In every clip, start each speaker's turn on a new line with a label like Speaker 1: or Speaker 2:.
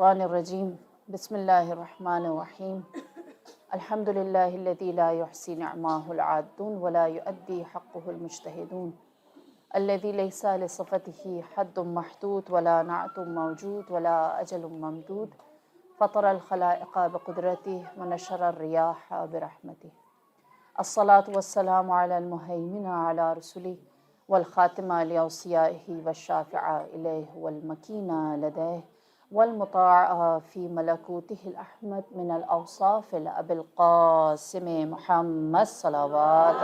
Speaker 1: الشیطان الرجیم بسم اللہ الرحمن الرحیم الحمد للہ الذی لا یحصی نعماہ العادون ولا یؤدی حقہ المجتہدون الذی لیس لصفتہ حد محدود ولا نعت موجود ولا اجل ممدود فطر الخلائق بقدرتہ ونشر الریاح برحمتہ الصلاة والسلام علی المہیمن علی رسلہ والخاتمہ لأوصیائہ والشافع الیہ والمکین لدیہ والمطاع فی ملکوتہ الأحمد من الأوصاف الأبی القاسم محمد صلوات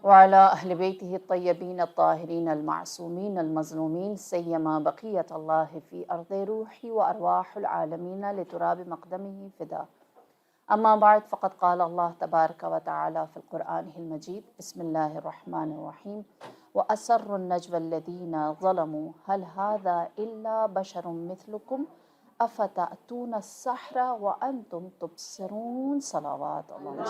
Speaker 1: وعلى أهل بيته الطيبين الطاهرين المعصومين المظلومين سيما بقية الله في أرض روحي وأرواح العالمين لتراب مقدمه فدا. أما بعد فقد قال الله تبارك وتعالى في القرآن المجيد بسم الله الرحمن الرحيم وأسر النجوى الذين ظلموا هل هذا إلا بشر مثلكم أفتأتون السحر وأنتم تبصرون صلوات الله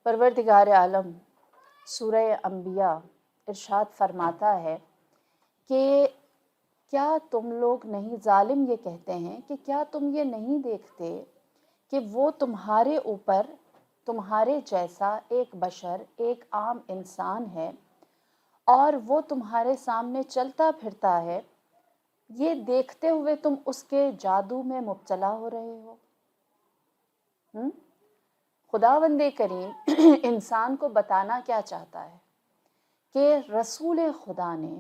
Speaker 1: پروردگار عالم سورہ انبیاء ارشاد فرماتا ہے کہ کیا تم لوگ نہیں، ظالم یہ کہتے ہیں کہ کیا تم یہ نہیں دیکھتے کہ وہ تمہارے اوپر تمہارے جیسا ایک بشر، ایک عام انسان ہے اور وہ تمہارے سامنے چلتا پھرتا ہے، یہ دیکھتے ہوئے تم اس کے جادو میں مبتلا ہو رہے ہو؟ خداوند کریم انسان کو بتانا کیا چاہتا ہے کہ رسول خدا نے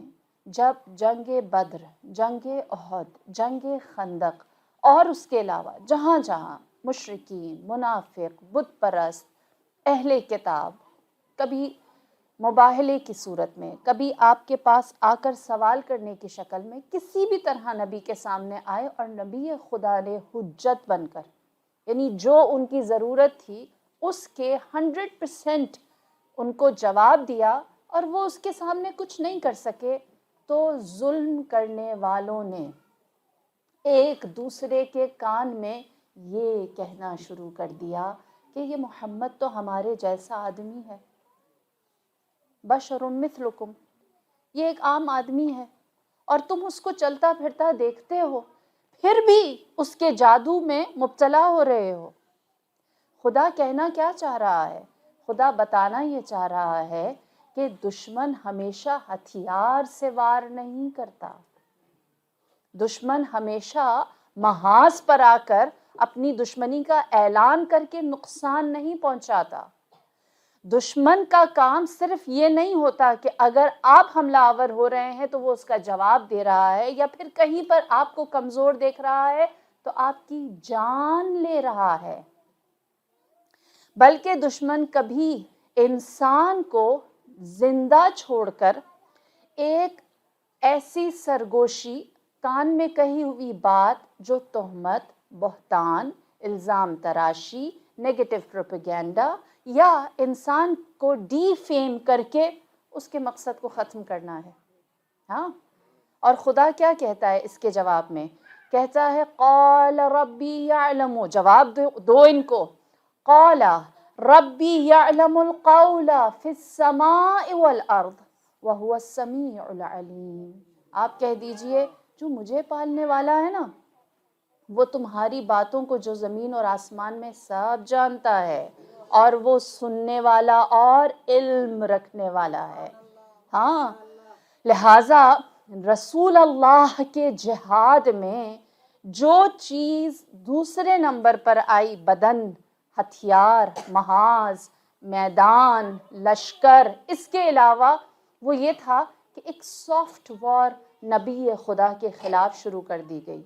Speaker 1: جب جنگ بدر، جنگ احد، جنگ خندق اور اس کے علاوہ جہاں جہاں مشرکین، منافق، بت پرست، اہل کتاب کبھی مباہلے کی صورت میں، کبھی آپ کے پاس آ کر سوال کرنے کی شکل میں کسی بھی طرح نبی کے سامنے آئے اور نبی خدا نے حجت بن کر، یعنی جو ان کی ضرورت تھی اس کے 100% ان کو جواب دیا اور وہ اس کے سامنے کچھ نہیں کر سکے، تو ظلم کرنے والوں نے ایک دوسرے کے کان میں یہ کہنا شروع کر دیا کہ یہ محمد تو ہمارے جیسا آدمی ہے، بشر مثلکم، یہ ایک عام آدمی ہے اور تم اس کو چلتا پھرتا دیکھتے ہو، پھر بھی اس کے جادو میں مبتلا ہو رہے ہو۔ خدا کہنا کیا چاہ رہا ہے؟ خدا بتانا یہ چاہ رہا ہے کہ دشمن ہمیشہ ہتھیار سے وار نہیں کرتا، دشمن ہمیشہ محاذ پر آ کر اپنی دشمنی کا اعلان کر کے نقصان نہیں پہنچاتا۔ دشمن کا کام صرف یہ نہیں ہوتا کہ اگر آپ حملہ آور ہو رہے ہیں تو وہ اس کا جواب دے رہا ہے، یا پھر کہیں پر آپ کو کمزور دیکھ رہا ہے تو آپ کی جان لے رہا ہے، بلکہ دشمن کبھی انسان کو زندہ چھوڑ کر ایک ایسی سرگوشی، کان میں کہی ہوئی بات جو تہمت، بہتان، الزام تراشی، نیگیٹو پروپیگنڈا، یا انسان کو ڈی فیم کر کے اس کے مقصد کو ختم کرنا ہے۔ ہاں، اور خدا کیا کہتا ہے اس کے جواب میں؟ کہتا ہے قال ربی یعلم، جواب دو ان کو، قال ربی یعلم القول فی السماء والارض وہو السمیع العلیم۔ آپ کہہ دیجئے جو مجھے پالنے والا ہے نا، وہ تمہاری باتوں کو جو زمین اور آسمان میں سب جانتا ہے، اور وہ سننے والا اور علم رکھنے والا ہے۔ ہاں، لہٰذا رسول اللہ کے جہاد میں جو چیز دوسرے نمبر پر آئی، بدن، ہتھیار، محاذ، میدان، لشکر، اس کے علاوہ وہ یہ تھا کہ ایک سافٹ وار نبی خدا کے خلاف شروع کر دی گئی۔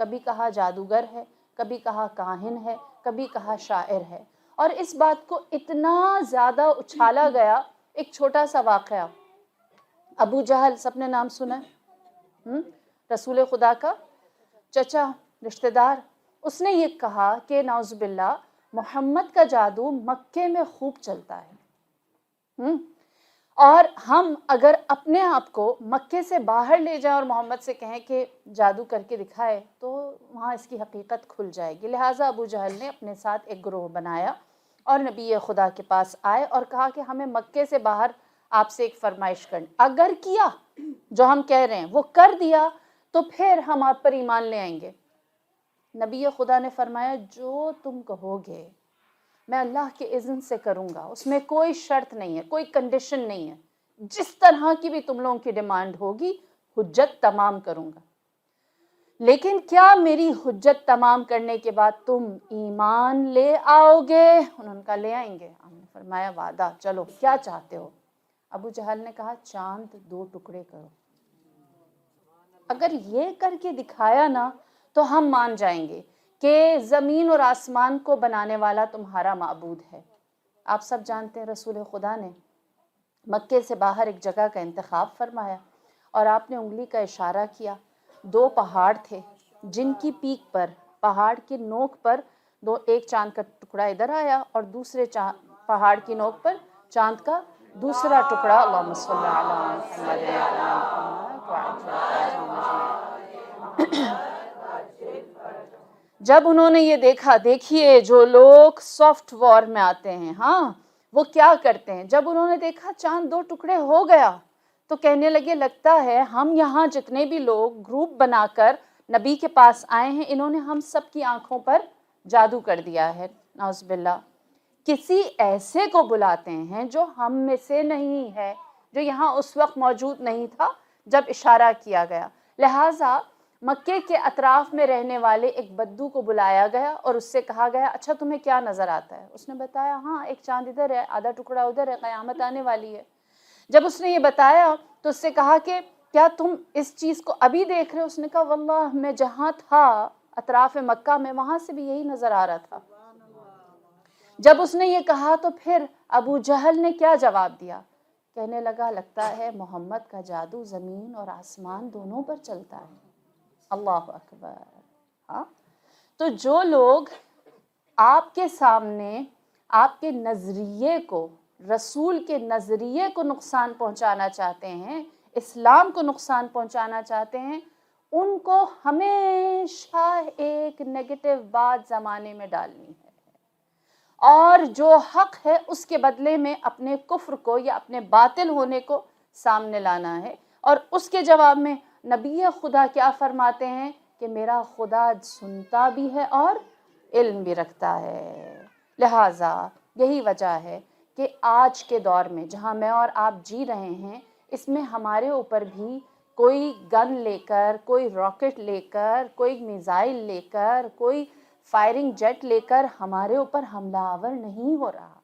Speaker 1: کبھی کہا جادوگر ہے، کبھی کہا کاہن ہے، کبھی کہا شاعر ہے، اور اس بات کو اتنا زیادہ اچھالا گیا۔ ایک چھوٹا سا واقعہ، ابو جہل سب نے نام سنا ہے، رسول خدا کا چچا، رشتہ دار، اس نے یہ کہا کہ نعوذ باللہ محمد کا جادو مکے میں خوب چلتا ہے۔ اور ہم اگر اپنے آپ کو مکے سے باہر لے جائیں اور محمد سے کہیں کہ جادو کر کے دکھائے تو وہاں اس کی حقیقت کھل جائے گی. لہٰذا ابو جہل نے اپنے ساتھ ایک گروہ بنایا اور نبی خدا کے پاس آئے اور کہا کہ ہمیں مکے سے باہر آپ سے ایک فرمائش کرنی. اگر کیا جو ہم کہہ رہے ہیں وہ کر دیا تو پھر ہم آپ پر ایمان لے آئیں گے. نبی خدا نے فرمایا جو تم کہو گے میں اللہ کے اذن سے کروں گا, اس میں کوئی شرط نہیں ہے, کوئی کنڈیشن نہیں ہے, جس طرح کی بھی تم لوگوں کی ڈیمانڈ ہوگی حجت تمام کروں گا. لیکن کیا میری حجت تمام کرنے کے بعد تم ایمان لے آؤ گے؟ انہوں نے کہا لے آئیں گے. ہم نے فرمایا وعدہ, چلو کیا چاہتے ہو؟ ابو جہل نے کہا چاند 2 ٹکڑے کرو. اگر یہ کر کے دکھایا نا تو ہم مان جائیں گے کہ زمین اور آسمان کو بنانے والا تمہارا معبود ہے. آپ سب جانتے ہیں رسول خدا نے مکے سے باہر ایک جگہ کا انتخاب فرمایا اور آپ نے انگلی کا اشارہ کیا. 2 پہاڑ تھے جن کی پیک پر, پہاڑ کی نوک پر ایک چاند کا ٹکڑا ادھر آیا اور دوسرے پہاڑ کی نوک پر چاند کا دوسرا ٹکڑا. اللہم صلی علی محمد. جب انہوں نے یہ دیکھا, دیکھیے جو لوگ سافٹ وار میں آتے ہیں ہاں وہ کیا کرتے ہیں, جب انہوں نے دیکھا چاند 2 ٹکڑے ہو گیا تو کہنے لگے لگتا ہے ہم یہاں جتنے بھی لوگ گروپ بنا کر نبی کے پاس آئے ہیں انہوں نے ہم سب کی آنکھوں پر جادو کر دیا ہے. نعوذ باللہ. کسی ایسے کو بلاتے ہیں جو ہم میں سے نہیں ہے, جو یہاں اس وقت موجود نہیں تھا جب اشارہ کیا گیا. لہٰذا مکے کے اطراف میں رہنے والے ایک بدو کو بلایا گیا اور اس سے کہا گیا اچھا تمہیں کیا نظر آتا ہے؟ اس نے بتایا ہاں ایک چاند ادھر ہے, آدھا ٹکڑا ادھر ہے, قیامت آنے والی ہے. جب اس نے یہ بتایا تو اس سے کہا کہ کیا تم اس چیز کو ابھی دیکھ رہے ہو؟ اس نے کہا واللہ میں جہاں تھا اطراف مکہ میں وہاں سے بھی یہی نظر آ رہا تھا. جب اس نے یہ کہا تو پھر ابو جہل نے کیا جواب دیا؟ کہنے لگا لگتا ہے محمد کا جادو زمین اور آسمان دونوں پر چلتا ہے. اللہ اکبر. ہاں تو جو لوگ آپ کے سامنے آپ کے نظریے کو, رسول کے نظریے کو نقصان پہنچانا چاہتے ہیں, اسلام کو نقصان پہنچانا چاہتے ہیں, ان کو ہمیشہ ایک نیگیٹو بات زمانے میں ڈالنی ہے اور جو حق ہے اس کے بدلے میں اپنے کفر کو یا اپنے باطل ہونے کو سامنے لانا ہے. اور اس کے جواب میں نبی خدا کیا فرماتے ہیں کہ میرا خدا سنتا بھی ہے اور علم بھی رکھتا ہے. لہٰذا یہی وجہ ہے کہ آج کے دور میں جہاں میں اور آپ جی رہے ہیں اس میں ہمارے اوپر بھی کوئی گن لے کر, کوئی راکٹ لے کر, کوئی میزائل لے کر, کوئی فائرنگ جیٹ لے کر ہمارے اوپر حملہ آور نہیں ہو رہا.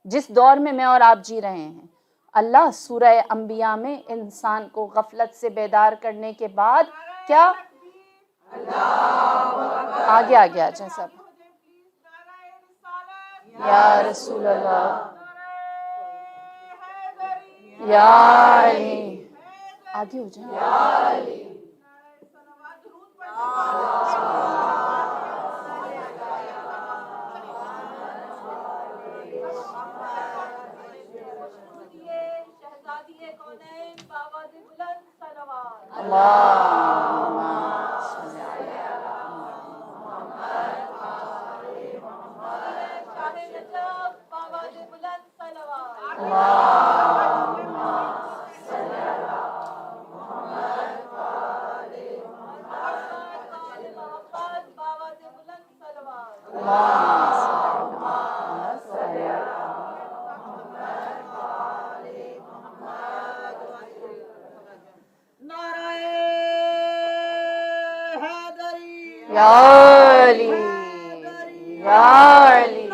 Speaker 1: جس دور میں اور آپ جی رہے ہیں اللہ سورہ انبیاء میں انسان کو غفلت سے بیدار کرنے کے بعد کیا آگے آ جائیں سب یا رسول اللہ یا علی, آگے ہو جائیں یا علی. یا علی یا علی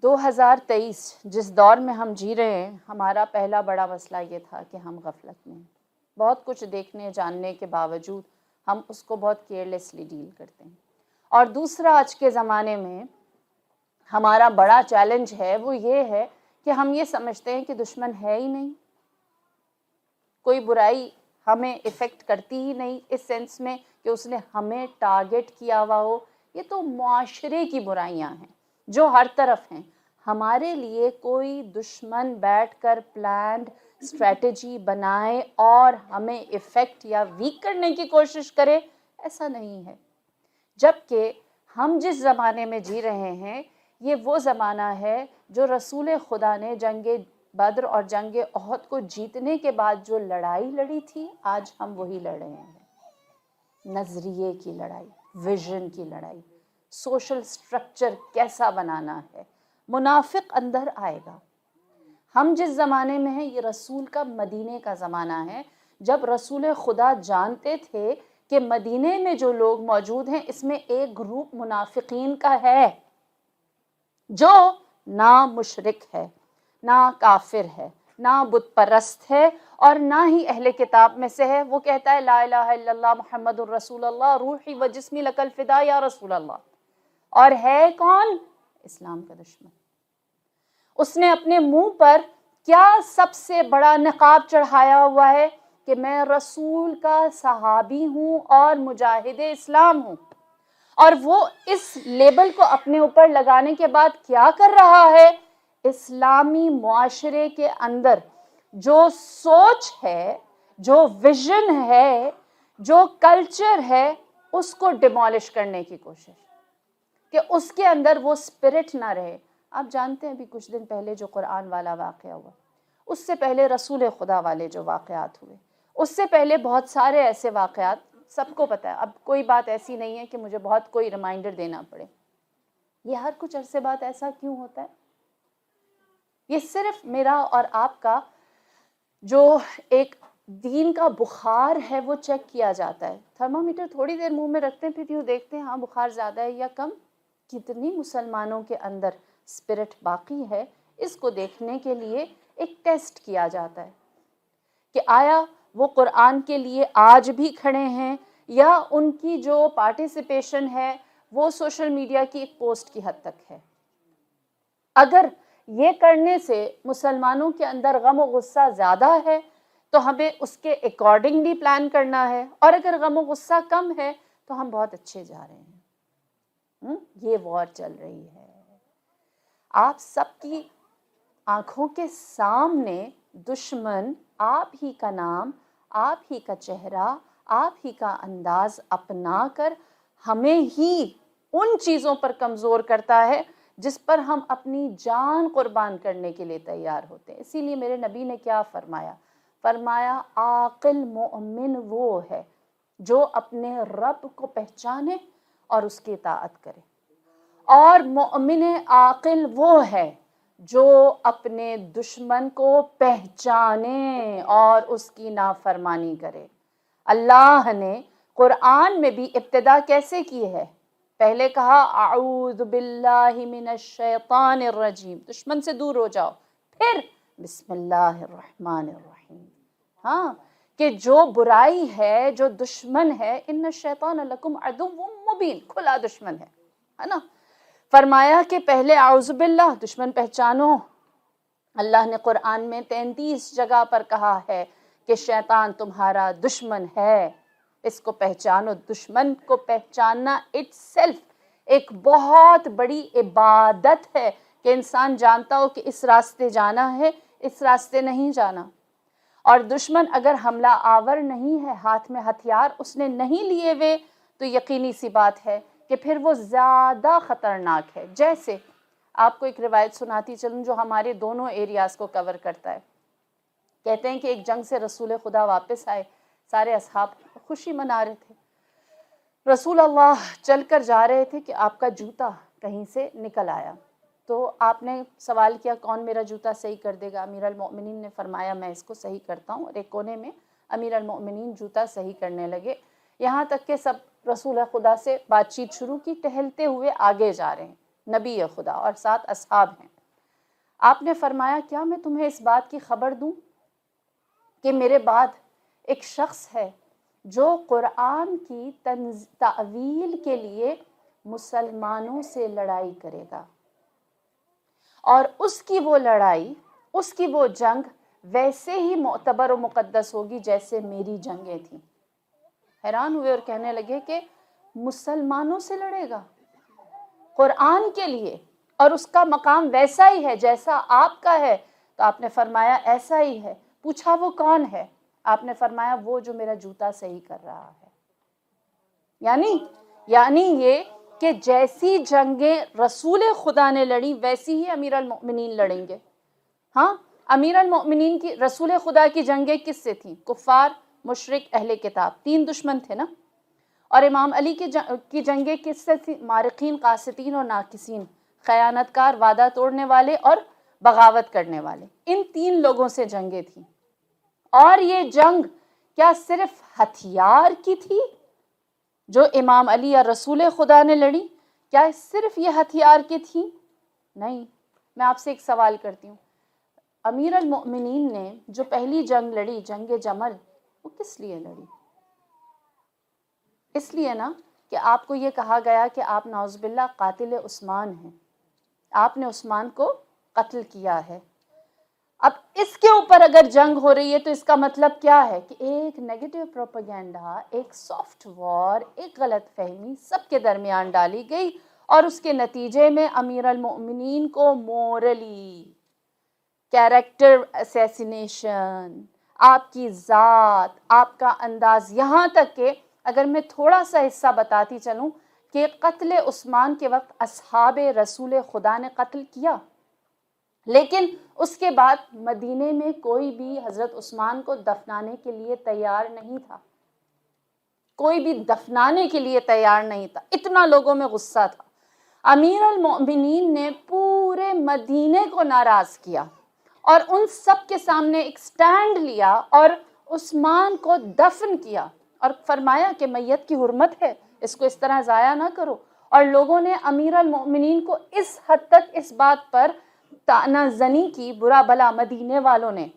Speaker 1: دو 2023 جس دور میں ہم جی رہے ہیں ہمارا پہلا بڑا مسئلہ یہ تھا کہ ہم غفلت میں بہت کچھ دیکھنے جاننے کے باوجود ہم اس کو بہت کیئرلیسلی ڈیل کرتے ہیں. اور دوسرا آج کے زمانے میں ہمارا بڑا چیلنج ہے وہ یہ ہے کہ ہم یہ سمجھتے ہیں کہ دشمن ہے ہی نہیں, کوئی برائی ہمیں افیکٹ کرتی ہی نہیں اس سینس میں کہ اس نے ہمیں ٹارگٹ کیا ہوا ہو. یہ تو معاشرے کی برائیاں ہیں جو ہر طرف ہیں. ہمارے لیے کوئی دشمن بیٹھ کر پلانڈ اسٹریٹجی بنائے اور ہمیں افیکٹ یا ویک کرنے کی کوشش کرے، ایسا نہیں ہے. جبکہ ہم جس زمانے میں جی رہے ہیں یہ وہ زمانہ ہے جو رسول خدا نے جنگ بدر اور جنگ احد کو جیتنے کے بعد جو لڑائی لڑی تھی، آج ہم وہی لڑ رہے ہیں. نظریے کی لڑائی، ویژن کی لڑائی، سوشل سٹرکچر کیسا بنانا ہے. منافق اندر آئے گا. ہم جس زمانے میں ہیں یہ رسول کا مدینے کا زمانہ ہے، جب رسول خدا جانتے تھے کہ مدینے میں جو لوگ موجود ہیں اس میں ایک گروپ منافقین کا ہے جو نہ مشرک ہے، نہ کافر ہے، نہ بت پرست ہے، اور نہ ہی اہل کتاب میں سے ہے. وہ کہتا ہے لا الہ الا اللہ محمد الرسول اللہ روحی و جسمی لک الفدا یا رسول اللہ. اور ہے کون؟ اسلام کا دشمن. اس نے اپنے منہ پر کیا سب سے بڑا نقاب چڑھایا ہوا ہے کہ میں رسول کا صحابی ہوں اور مجاہد اسلام ہوں. اور وہ اس لیبل کو اپنے اوپر لگانے کے بعد کیا کر رہا ہے؟ اسلامی معاشرے کے اندر جو سوچ ہے، جو ویژن ہے، جو کلچر ہے، اس کو ڈیمالش کرنے کی کوشش کہ اس کے اندر وہ اسپرٹ نہ رہے. آپ جانتے ہیں ابھی کچھ دن پہلے جو قرآن والا واقعہ ہوا، اس سے پہلے رسول خدا والے جو واقعات ہوئے، اس سے پہلے بہت سارے ایسے واقعات سب کو پتہ ہے. اب کوئی بات ایسی نہیں ہے کہ مجھے بہت کوئی ریمائنڈر دینا پڑے. یہ ہر کچھ عرصے بعد ایسا کیوں ہوتا ہے؟ یہ صرف میرا اور آپ کا جو ایک دین کا بخار ہے وہ چیک کیا جاتا ہے. تھرمامیٹر تھوڑی دیر منہ میں رکھتے ہیں پھر یوں دیکھتے ہیں ہاں بخار زیادہ ہے یا کم. کتنی مسلمانوں کے اندر اسپرٹ باقی ہے، اس کو دیکھنے کے لیے ایک ٹیسٹ کیا جاتا ہے کہ آیا وہ قرآن کے لیے آج بھی کھڑے ہیں یا ان کی جو پارٹیسپیشن ہے وہ سوشل میڈیا کی ایک پوسٹ کی حد تک ہے. اگر یہ کرنے سے مسلمانوں کے اندر غم و غصہ زیادہ ہے تو ہمیں اس کے اکارڈنگلی پلان کرنا ہے، اور اگر غم و غصہ کم ہے تو ہم بہت اچھے جا رہے ہیں. یہ وار چل رہی ہے. آپ سب کی آنکھوں کے سامنے دشمن آپ ہی کا نام، آپ ہی کا چہرہ، آپ ہی کا انداز اپنا کر ہمیں ہی ان چیزوں پر کمزور کرتا ہے جس پر ہم اپنی جان قربان کرنے کے لیے تیار ہوتے ہیں. اسی لیے میرے نبی نے کیا فرمایا؟ فرمایا عاقل مومن وہ ہے جو اپنے رب کو پہچانے اور اس کی اطاعت کرے، اور مومن عاقل وہ ہے جو اپنے دشمن کو پہچانے اور اس کی نافرمانی کرے. اللہ نے قرآن میں بھی ابتدا کیسے کی ہے؟ پہلے کہا اعوذ باللہ من الشیطان الرجیم، دشمن سے دور ہو جاؤ. پھر بسم اللہ الرحمن الرحیم. ہاں کہ جو برائی ہے، جو دشمن ہے، ان الشیطان لکم عدو مبین، کھلا دشمن ہے نا. فرمایا کہ پہلے اعوذ باللہ، دشمن پہچانو. اللہ نے قرآن میں 33 جگہ پر کہا ہے کہ شیطان تمہارا دشمن ہے، اس کو پہچانو. دشمن کو پہچاننا اٹ سیلف ایک بہت بڑی عبادت ہے کہ انسان جانتا ہو کہ اس راستے جانا ہے، اس راستے نہیں جانا. اور دشمن اگر حملہ آور نہیں ہے، ہاتھ میں ہتھیار اس نے نہیں لیے ہوئے، تو یقینی سی بات ہے کہ پھر وہ زیادہ خطرناک ہے. جیسے آپ کو ایک روایت سناتی چلوں جو ہمارے دونوں ایریاز کو کور کرتا ہے. کہتے ہیں کہ ایک جنگ سے رسول خدا واپس آئے، سارے اصحاب خوشی منا رہے تھے. رسول اللہ چل کر جا رہے تھے کہ آپ کا جوتا کہیں سے نکل آیا. تو آپ نے سوال کیا کون میرا جوتا صحیح کر دے گا؟ امیر المؤمنین نے فرمایا میں اس کو صحیح کرتا ہوں. اور ایک کونے میں امیر المؤمنین جوتا صحیح کرنے لگے، یہاں تک کہ سب رسول خدا سے بات چیت شروع کی. ٹہلتے ہوئے آگے جا رہے ہیں نبی خدا اور 7 اصحاب ہیں. آپ نے فرمایا کیا میں تمہیں اس بات کی خبر دوں کہ میرے بعد ایک شخص ہے جو قرآن کی تعویل کے لیے مسلمانوں سے لڑائی کرے گا، اور اس کی وہ لڑائی، اس کی وہ جنگ ویسے ہی معتبر و مقدس ہوگی جیسے میری جنگیں تھیں۔ حیران ہوئے اور کہنے لگے کہ مسلمانوں سے لڑے گا قرآن کے لیے، اور اس کا مقام ویسا ہی ہے جیسا آپ کا ہے؟ تو آپ نے فرمایا ایسا ہی ہے۔ پوچھا وہ کون ہے؟ آپ نے فرمایا وہ جو میرا جوتا صحیح کر رہا ہے۔ یعنی یہ کہ جیسی جنگیں رسول خدا نے لڑی ویسی ہی امیر المؤمنین لڑیں گے۔ ہاں، امیر المؤمنین کی رسول خدا کی جنگیں کس سے تھیں؟ کفار، مشرک، اہل کتاب، 3 دشمن تھے نا۔ اور امام علی کی جنگیں کس سے تھیں؟ مارقین، قاسطین اور ناقصین، خیانت کار، وعدہ توڑنے والے اور بغاوت کرنے والے، ان 3 لوگوں سے جنگیں تھیں۔ اور یہ جنگ کیا صرف ہتھیار کی تھی جو امام علی یا رسول خدا نے لڑی؟ کیا صرف یہ ہتھیار کی تھی؟ نہیں۔ میں آپ سے ایک سوال کرتی ہوں، امیر المؤمنین نے جو پہلی جنگ لڑی، جنگ جمل، وہ کس لیے لڑی؟ اس لیے نا کہ آپ کو یہ کہا گیا کہ آپ نعوذ باللہ قاتل عثمان ہیں، آپ نے عثمان کو قتل کیا ہے۔ اب اس کے اوپر اگر جنگ ہو رہی ہے تو اس کا مطلب کیا ہے کہ ایک نیگیٹو پروپیگنڈا، ایک سافٹ وار، ایک غلط فہمی سب کے درمیان ڈالی گئی، اور اس کے نتیجے میں امیر المؤمنین کو مورلی کیریکٹر اسیسینیشن، آپ کی ذات، آپ کا انداز، یہاں تک کہ اگر میں تھوڑا سا حصہ بتاتی چلوں کہ قتل عثمان کے وقت اصحاب رسول خدا نے قتل کیا، لیکن اس کے بعد مدینے میں کوئی بھی حضرت عثمان کو دفنانے کے لیے تیار نہیں تھا، کوئی بھی دفنانے کے لیے تیار نہیں تھا، اتنا لوگوں میں غصہ تھا۔ امیر المؤمنین نے پورے مدینے کو ناراض کیا اور ان سب کے سامنے ایک سٹینڈ لیا اور عثمان کو دفن کیا، اور فرمایا کہ میت کی حرمت ہے، اس کو اس طرح ضائع نہ کرو۔ اور لوگوں نے امیر المؤمنین کو اس حد تک اس بات پر طعنہ زنی کی، برا بلا، مدینے والوں نے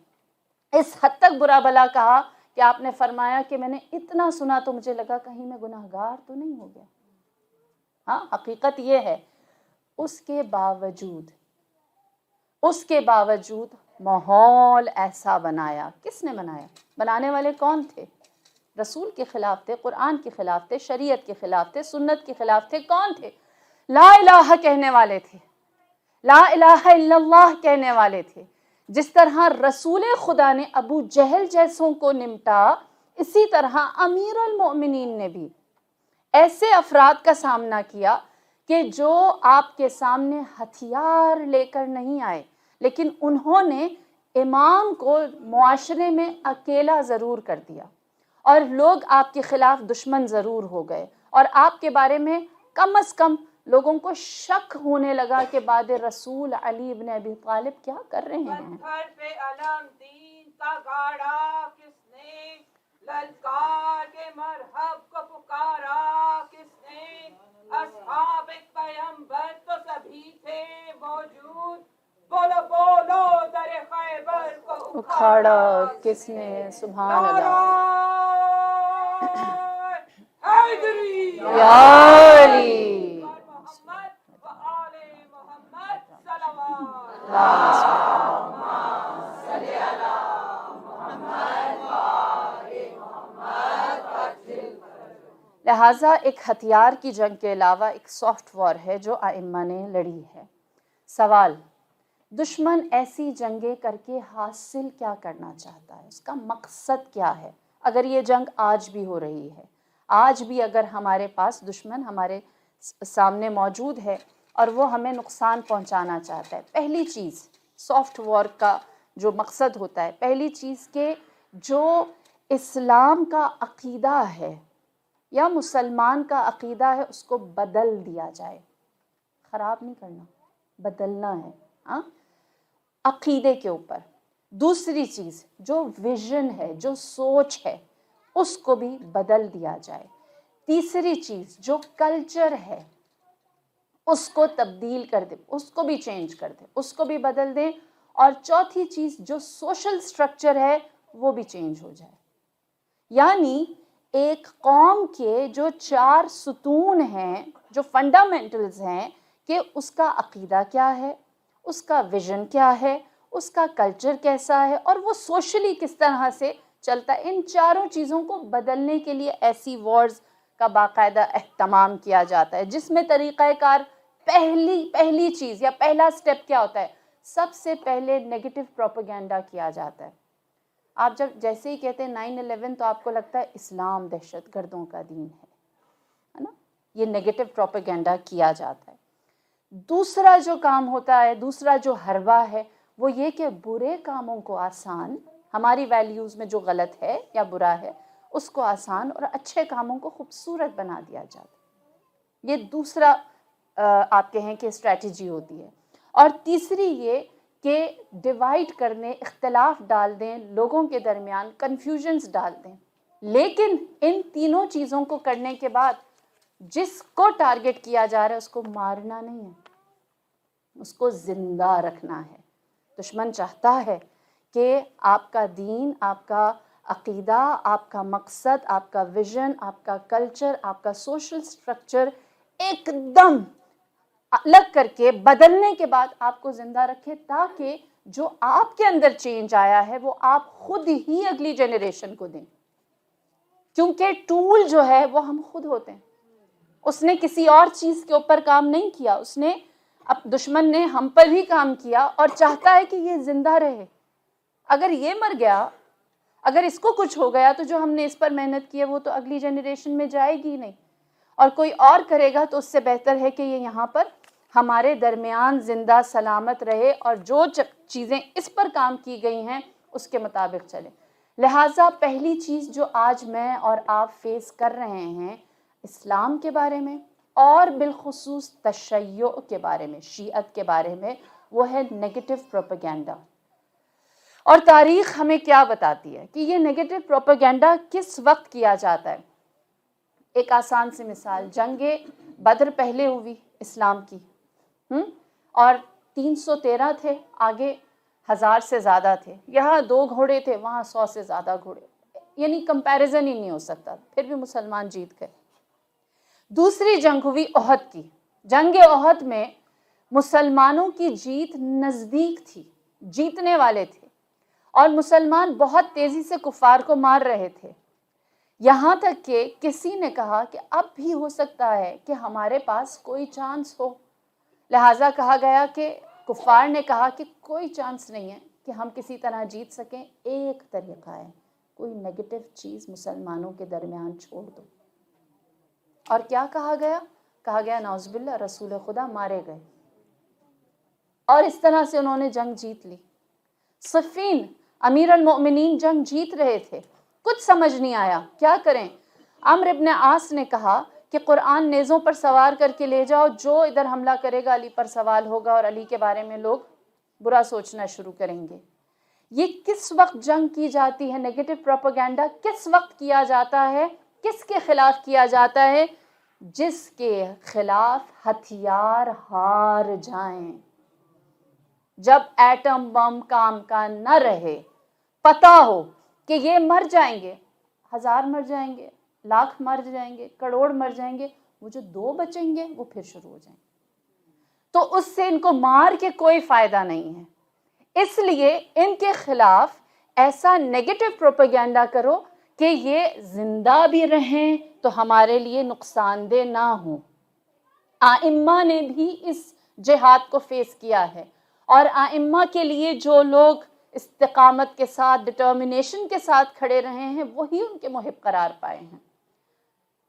Speaker 1: اس حد تک برا بلا کہا کہ آپ نے فرمایا کہ میں نے اتنا سنا تو مجھے لگا کہیں میں گناہ گار تو نہیں ہو گیا۔ ہاں، حقیقت یہ ہے۔ اس کے باوجود ماحول ایسا بنایا، کس نے بنایا؟ بنانے والے کون تھے؟ رسول کے خلاف تھے، قرآن کے خلاف تھے، شریعت کے خلاف تھے، سنت کے خلاف تھے۔ کون تھے؟ لا الہ کہنے والے تھے، لا الہ الا اللہ کہنے والے تھے۔ جس طرح رسول خدا نے ابو جہل جیسوں کو نمٹا، اسی طرح امیر المؤمنین نے بھی ایسے افراد کا سامنا کیا کہ جو آپ کے سامنے ہتھیار لے کر نہیں آئے، لیکن انہوں نے امام کو معاشرے میں اکیلا ضرور کر دیا، اور لوگ آپ کے خلاف دشمن ضرور ہو گئے، اور آپ کے بارے میں کم از کم لوگوں کو شک ہونے لگا کہ بعد رسول علی ابن ابی طالب کیا کر رہے ہیں۔
Speaker 2: پتھر پہ علم دین کا گاڑا کس نے، للکار کے مرحب کو پکارا کس نے، اصحاب پیمبر تو سبھی تھے موجود، بولو بولو در خیبر کو
Speaker 1: اکھاڑا کس نے، سبحان اللہ۔
Speaker 2: حیدری
Speaker 1: یا علی
Speaker 2: محمد و آل محمد صلوات۔
Speaker 1: لہٰذا ایک ہتھیار کی جنگ کے علاوہ ایک سافٹ وار ہے جو ائمہ نے لڑی ہے۔ سوال، دشمن ایسی جنگیں کر کے حاصل کیا کرنا چاہتا ہے؟ اس کا مقصد کیا ہے؟ اگر یہ جنگ آج بھی ہو رہی ہے، آج بھی اگر ہمارے پاس دشمن ہمارے سامنے موجود ہے اور وہ ہمیں نقصان پہنچانا چاہتا ہے، پہلی چیز سافٹ وار کا جو مقصد ہوتا ہے، پہلی چیز کہ جو اسلام کا عقیدہ ہے یا مسلمان کا عقیدہ ہے اس کو بدل دیا جائے، خراب نہیں کرنا، بدلنا ہے، ہاں، عقیدے کے اوپر۔ دوسری چیز جو ویژن ہے، جو سوچ ہے، اس کو بھی بدل دیا جائے۔ تیسری چیز جو کلچر ہے اس کو تبدیل کر دیں، اس کو بھی چینج کر دیں، اس کو بھی بدل دیں۔ اور چوتھی چیز جو سوشل سٹرکچر ہے وہ بھی چینج ہو جائے۔ یعنی ایک قوم کے جو 4 ستون ہیں، جو فنڈامنٹلز ہیں، کہ اس کا عقیدہ کیا ہے، اس کا ویژن کیا ہے، اس کا کلچر کیسا ہے اور وہ سوشلی کس طرح سے چلتا ہے. ان چاروں چیزوں کو بدلنے کے لیے ایسی وارز کا باقاعدہ اہتمام کیا جاتا ہے، جس میں طریقہ کار پہلی چیز یا پہلا سٹیپ کیا ہوتا ہے؟ سب سے پہلے نیگیٹو پروپیگنڈا کیا جاتا ہے. آپ جب جیسے ہی کہتے ہیں 9/11 تو آپ کو لگتا ہے اسلام دہشت گردوں کا دین ہے نا. یہ نیگیٹو پروپیگنڈا کیا جاتا ہے. دوسرا جو کام ہوتا ہے، دوسرا جو حربہ ہے، وہ یہ کہ برے کاموں کو آسان، ہماری ویلیوز میں جو غلط ہے یا برا ہے اس کو آسان اور اچھے کاموں کو خوبصورت بنا دیا جاتا ہے. یہ دوسرا آپ کہیں کہ اسٹریٹجی ہوتی ہے. اور تیسری یہ کہ ڈیوائیڈ کرنے، اختلاف ڈال دیں لوگوں کے درمیان، کنفیوژنز ڈال دیں. لیکن ان تینوں چیزوں کو کرنے کے بعد جس کو ٹارگٹ کیا جا رہا ہے اس کو مارنا نہیں ہے، اس کو زندہ رکھنا ہے. دشمن چاہتا ہے کہ آپ کا دین، آپ کا عقیدہ، آپ کا مقصد، آپ کا ویژن، آپ کا کلچر، آپ کا سوشل سٹرکچر ایک دم الگ کر کے بدلنے کے بعد آپ کو زندہ رکھے، تاکہ جو آپ کے اندر چینج آیا ہے وہ آپ خود ہی اگلی جنریشن کو دیں. کیونکہ ٹول جو ہے وہ ہم خود ہوتے ہیں. اس نے کسی اور چیز کے اوپر کام نہیں کیا، اس نے اب دشمن نے ہم پر ہی کام کیا اور چاہتا ہے کہ یہ زندہ رہے. اگر یہ مر گیا، اگر اس کو کچھ ہو گیا تو جو ہم نے اس پر محنت کی ہے وہ تو اگلی جنریشن میں جائے گی نہیں، اور کوئی اور کرے گا تو اس سے بہتر ہے کہ یہ یہاں پر ہمارے درمیان زندہ سلامت رہے اور جو چیزیں اس پر کام کی گئی ہیں اس کے مطابق چلے. لہٰذا پہلی چیز جو آج میں اور آپ فیس کر رہے ہیں اسلام کے بارے میں اور بالخصوص تشیع کے بارے میں، شیعت کے بارے میں، وہ ہے نیگیٹو پروپیگنڈا. اور تاریخ ہمیں کیا بتاتی ہے کہ یہ نیگیٹو پروپیگنڈا کس وقت کیا جاتا ہے. ایک آسان سی مثال، جنگ بدر پہلے ہوئی اسلام کی، اور 313 تھے، آگے 1000 سے زیادہ تھے. یہاں 2 گھوڑے تھے، وہاں 100 سے زیادہ گھوڑے، یعنی کمپیریزن ہی نہیں ہو سکتا. پھر بھی مسلمان جیت گئے. دوسری جنگ ہوئی احد کی. جنگ احد میں مسلمانوں کی جیت نزدیک تھی، جیتنے والے تھے، اور مسلمان بہت تیزی سے کفار کو مار رہے تھے. یہاں تک کہ کسی نے کہا کہ اب بھی ہو سکتا ہے کہ ہمارے پاس کوئی چانس ہو. لہٰذا کہا گیا کہ کفار نے کہا کہ کوئی چانس نہیں ہے کہ ہم کسی طرح جیت سکیں. ایک طریقہ ہے، کوئی نیگیٹو چیز مسلمانوں کے درمیان چھوڑ دو. اور کیا کہا گیا؟ کہا گیا نعوذ باللہ رسول خدا مارے گئے. اور اس طرح سے انہوں نے جنگ جیت لی. صفین امیر المؤمنین جنگ جیت رہے تھے، کچھ سمجھ نہیں آیا کیا کریں. عمرو ابن عاص نے کہا کہ قرآن نیزوں پر سوار کر کے لے جاؤ، جو ادھر حملہ کرے گا علی پر سوال ہوگا اور علی کے بارے میں لوگ برا سوچنا شروع کریں گے. یہ کس وقت جنگ کی جاتی ہے؟ نیگیٹو پروپیگنڈا کس وقت کیا جاتا ہے؟ کس کے خلاف کیا جاتا ہے؟ جس کے خلاف ہتھیار ہار جائیں. جب ایٹم بم کام کا نہ رہے، پتہ ہو کہ یہ مر جائیں گے، 1000 مر جائیں گے، 1,00,000 مر جائیں گے، کروڑ مر جائیں گے، وہ جو 2 بچیں گے وہ پھر شروع ہو جائیں گے. تو اس سے ان کو مار کے کوئی فائدہ نہیں ہے. اس لیے ان کے خلاف ایسا نیگیٹو پروپیگنڈا کرو کہ یہ زندہ بھی رہیں تو ہمارے لیے نقصان دہ نہ ہوں. ائمہ نے بھی اس جہاد کو فیس کیا ہے، اور ائمہ کے لیے جو لوگ استقامت کے ساتھ، ڈٹرمنیشن کے ساتھ کھڑے رہے ہیں، وہی ان کے محب قرار پائے ہیں.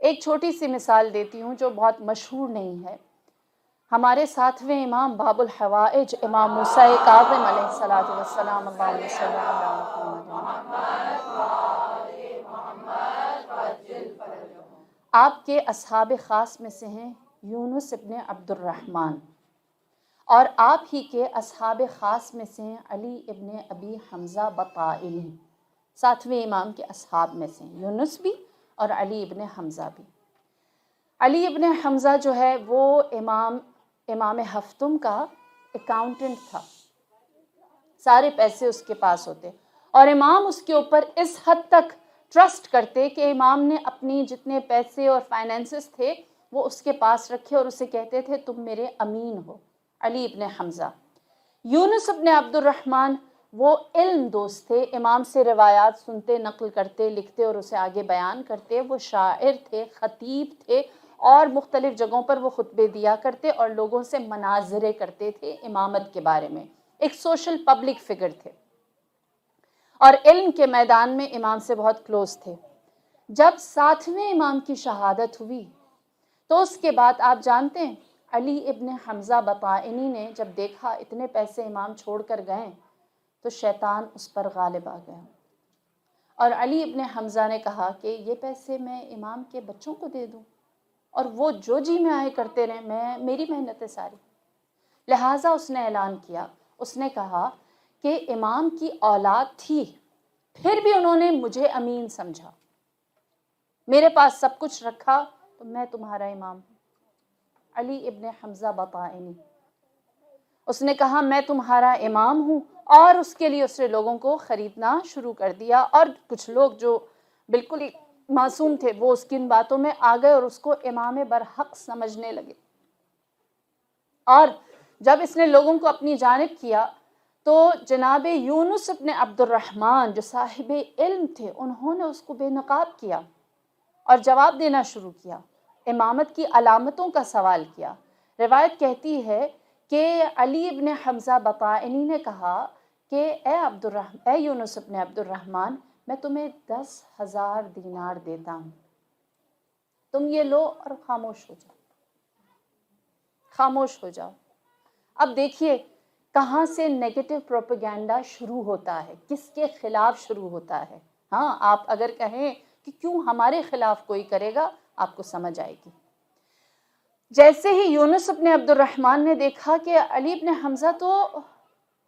Speaker 1: ایک چھوٹی سی مثال دیتی ہوں جو بہت مشہور نہیں ہے. ہمارے 7ویں امام باب الحوائج امام موسیٰ کاظم علیہ الصلوۃ والسلام، اللہم صلی علی محمد. آپ کے اصحاب خاص میں سے ہیں یونس ابن عبد الرحمن، اور آپ ہی کے اصحاب خاص میں سے ہیں علی ابن ابی حمزہ بطائلی. 7ویں امام کے اصحاب میں سے یونس بھی اور علی ابن حمزہ بھی. علی ابن حمزہ جو ہے وہ امام ہفتم کا اکاؤنٹنٹ تھا، سارے پیسے اس کے پاس ہوتے، اور امام اس کے اوپر اس حد تک ٹرسٹ کرتے کہ امام نے اپنی جتنے پیسے اور فائنینسز تھے وہ اس کے پاس رکھے اور اسے کہتے تھے تم میرے امین ہو. علی ابن حمزہ یونس ابن عبد الرحمن وہ علم دوست تھے، امام سے روایات سنتے، نقل کرتے، لکھتے اور اسے آگے بیان کرتے۔ وہ شاعر تھے، خطیب تھے، اور مختلف جگہوں پر وہ خطبے دیا کرتے اور لوگوں سے مناظرے کرتے تھے امامت کے بارے میں۔ ایک سوشل پبلک فگر تھے اور علم کے میدان میں امام سے بہت کلوز تھے۔ جب 7ویں امام کی شہادت ہوئی تو اس کے بعد آپ جانتے ہیں علی ابن حمزہ بطائنی نے جب دیکھا اتنے پیسے امام چھوڑ کر گئے تو شیطان اس پر غالب آ گیا، اور علی ابن حمزہ نے کہا کہ یہ پیسے میں امام کے بچوں کو دے دوں، اور وہ جو جی میں آئے کرتے رہے، میری محنت ہے ساری۔ لہٰذا اس نے اعلان کیا، اس نے کہا کہ امام کی اولاد تھی، پھر بھی انہوں نے مجھے امین سمجھا، میرے پاس سب کچھ رکھا، تو میں تمہارا امام ہوں۔ علی ابن حمزہ بطائنی، اس نے کہا میں تمہارا امام ہوں، اور اس کے لیے اس نے لوگوں کو خریدنا شروع کر دیا، اور کچھ لوگ جو بالکل ہی معصوم تھے وہ اس کی ان باتوں میں آ گئے اور اس کو امام برحق سمجھنے لگے۔ اور جب اس نے لوگوں کو اپنی جانب کیا تو جناب یونس ابن عبد الرحمن جو صاحب علم تھے، انہوں نے اس کو بے نقاب کیا اور جواب دینا شروع کیا، امامت کی علامتوں کا سوال کیا۔ روایت کہتی ہے کہ علی ابن حمزہ بطائنی نے کہا کہ اے یونس ابن عبد الرحمن، میں تمہیں 10,000 دینار دیتا ہوں، تم یہ لو اور خاموش ہو جاؤ، خاموش ہو جاؤ۔ اب دیکھیے کہاں سے نیگیٹو پروپیگنڈا شروع ہوتا ہے، کس کے خلاف شروع ہوتا ہے۔ ہاں، آپ اگر کہیں کہ کیوں ہمارے خلاف کوئی کرے گا، آپ کو سمجھ آئے گی۔ جیسے ہی یونس ابن عبد الرحمن نے دیکھا کہ علی ابن حمزہ تو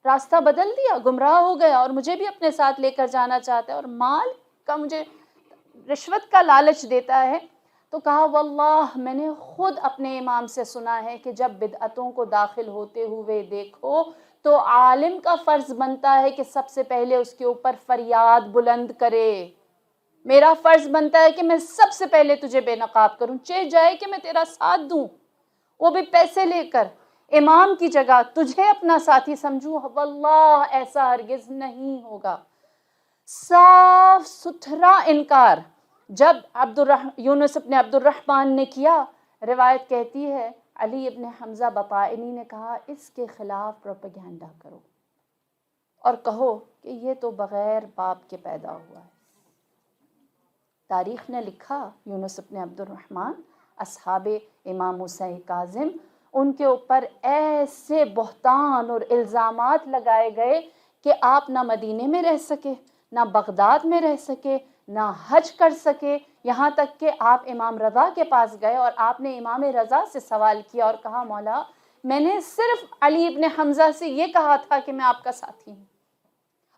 Speaker 1: راستہ بدل دیا، گمراہ ہو گیا اور مجھے بھی اپنے ساتھ لے کر جانا چاہتا ہے اور مال کا مجھے رشوت کا لالچ دیتا ہے، تو کہا واللہ میں نے خود اپنے امام سے سنا ہے کہ جب بدعتوں کو داخل ہوتے ہوئے دیکھو تو عالم کا فرض بنتا ہے کہ سب سے پہلے اس کے اوپر فریاد بلند کرے۔ میرا فرض بنتا ہے کہ میں سب سے پہلے تجھے بے نقاب کروں، چاہے جائے کہ میں تیرا ساتھ دوں، وہ بھی پیسے لے کر، امام کی جگہ تجھے اپنا ساتھی سمجھوں، واللہ ایسا ہرگز نہیں ہوگا۔ صاف ستھرا انکار جب یونس ابن عبد الرحمن نے کیا، روایت کہتی ہے علی ابن حمزہ بطائنی نے کہا اس کے خلاف پروپیگنڈا کرو اور کہو کہ یہ تو بغیر باپ کے پیدا ہوا ہے۔ تاریخ نے لکھا یونس ابن عبد الرحمن، اصحاب امام موسیٰ کاظم، ان کے اوپر ایسے بہتان اور الزامات لگائے گئے کہ آپ نہ مدینے میں رہ سکے، نہ بغداد میں رہ سکے، نہ حج کر سکے، یہاں تک کہ آپ امام رضا کے پاس گئے اور آپ نے امام رضا سے سوال کیا اور کہا مولا میں نے صرف علی ابن حمزہ سے یہ کہا تھا کہ میں آپ کا ساتھی ہوں،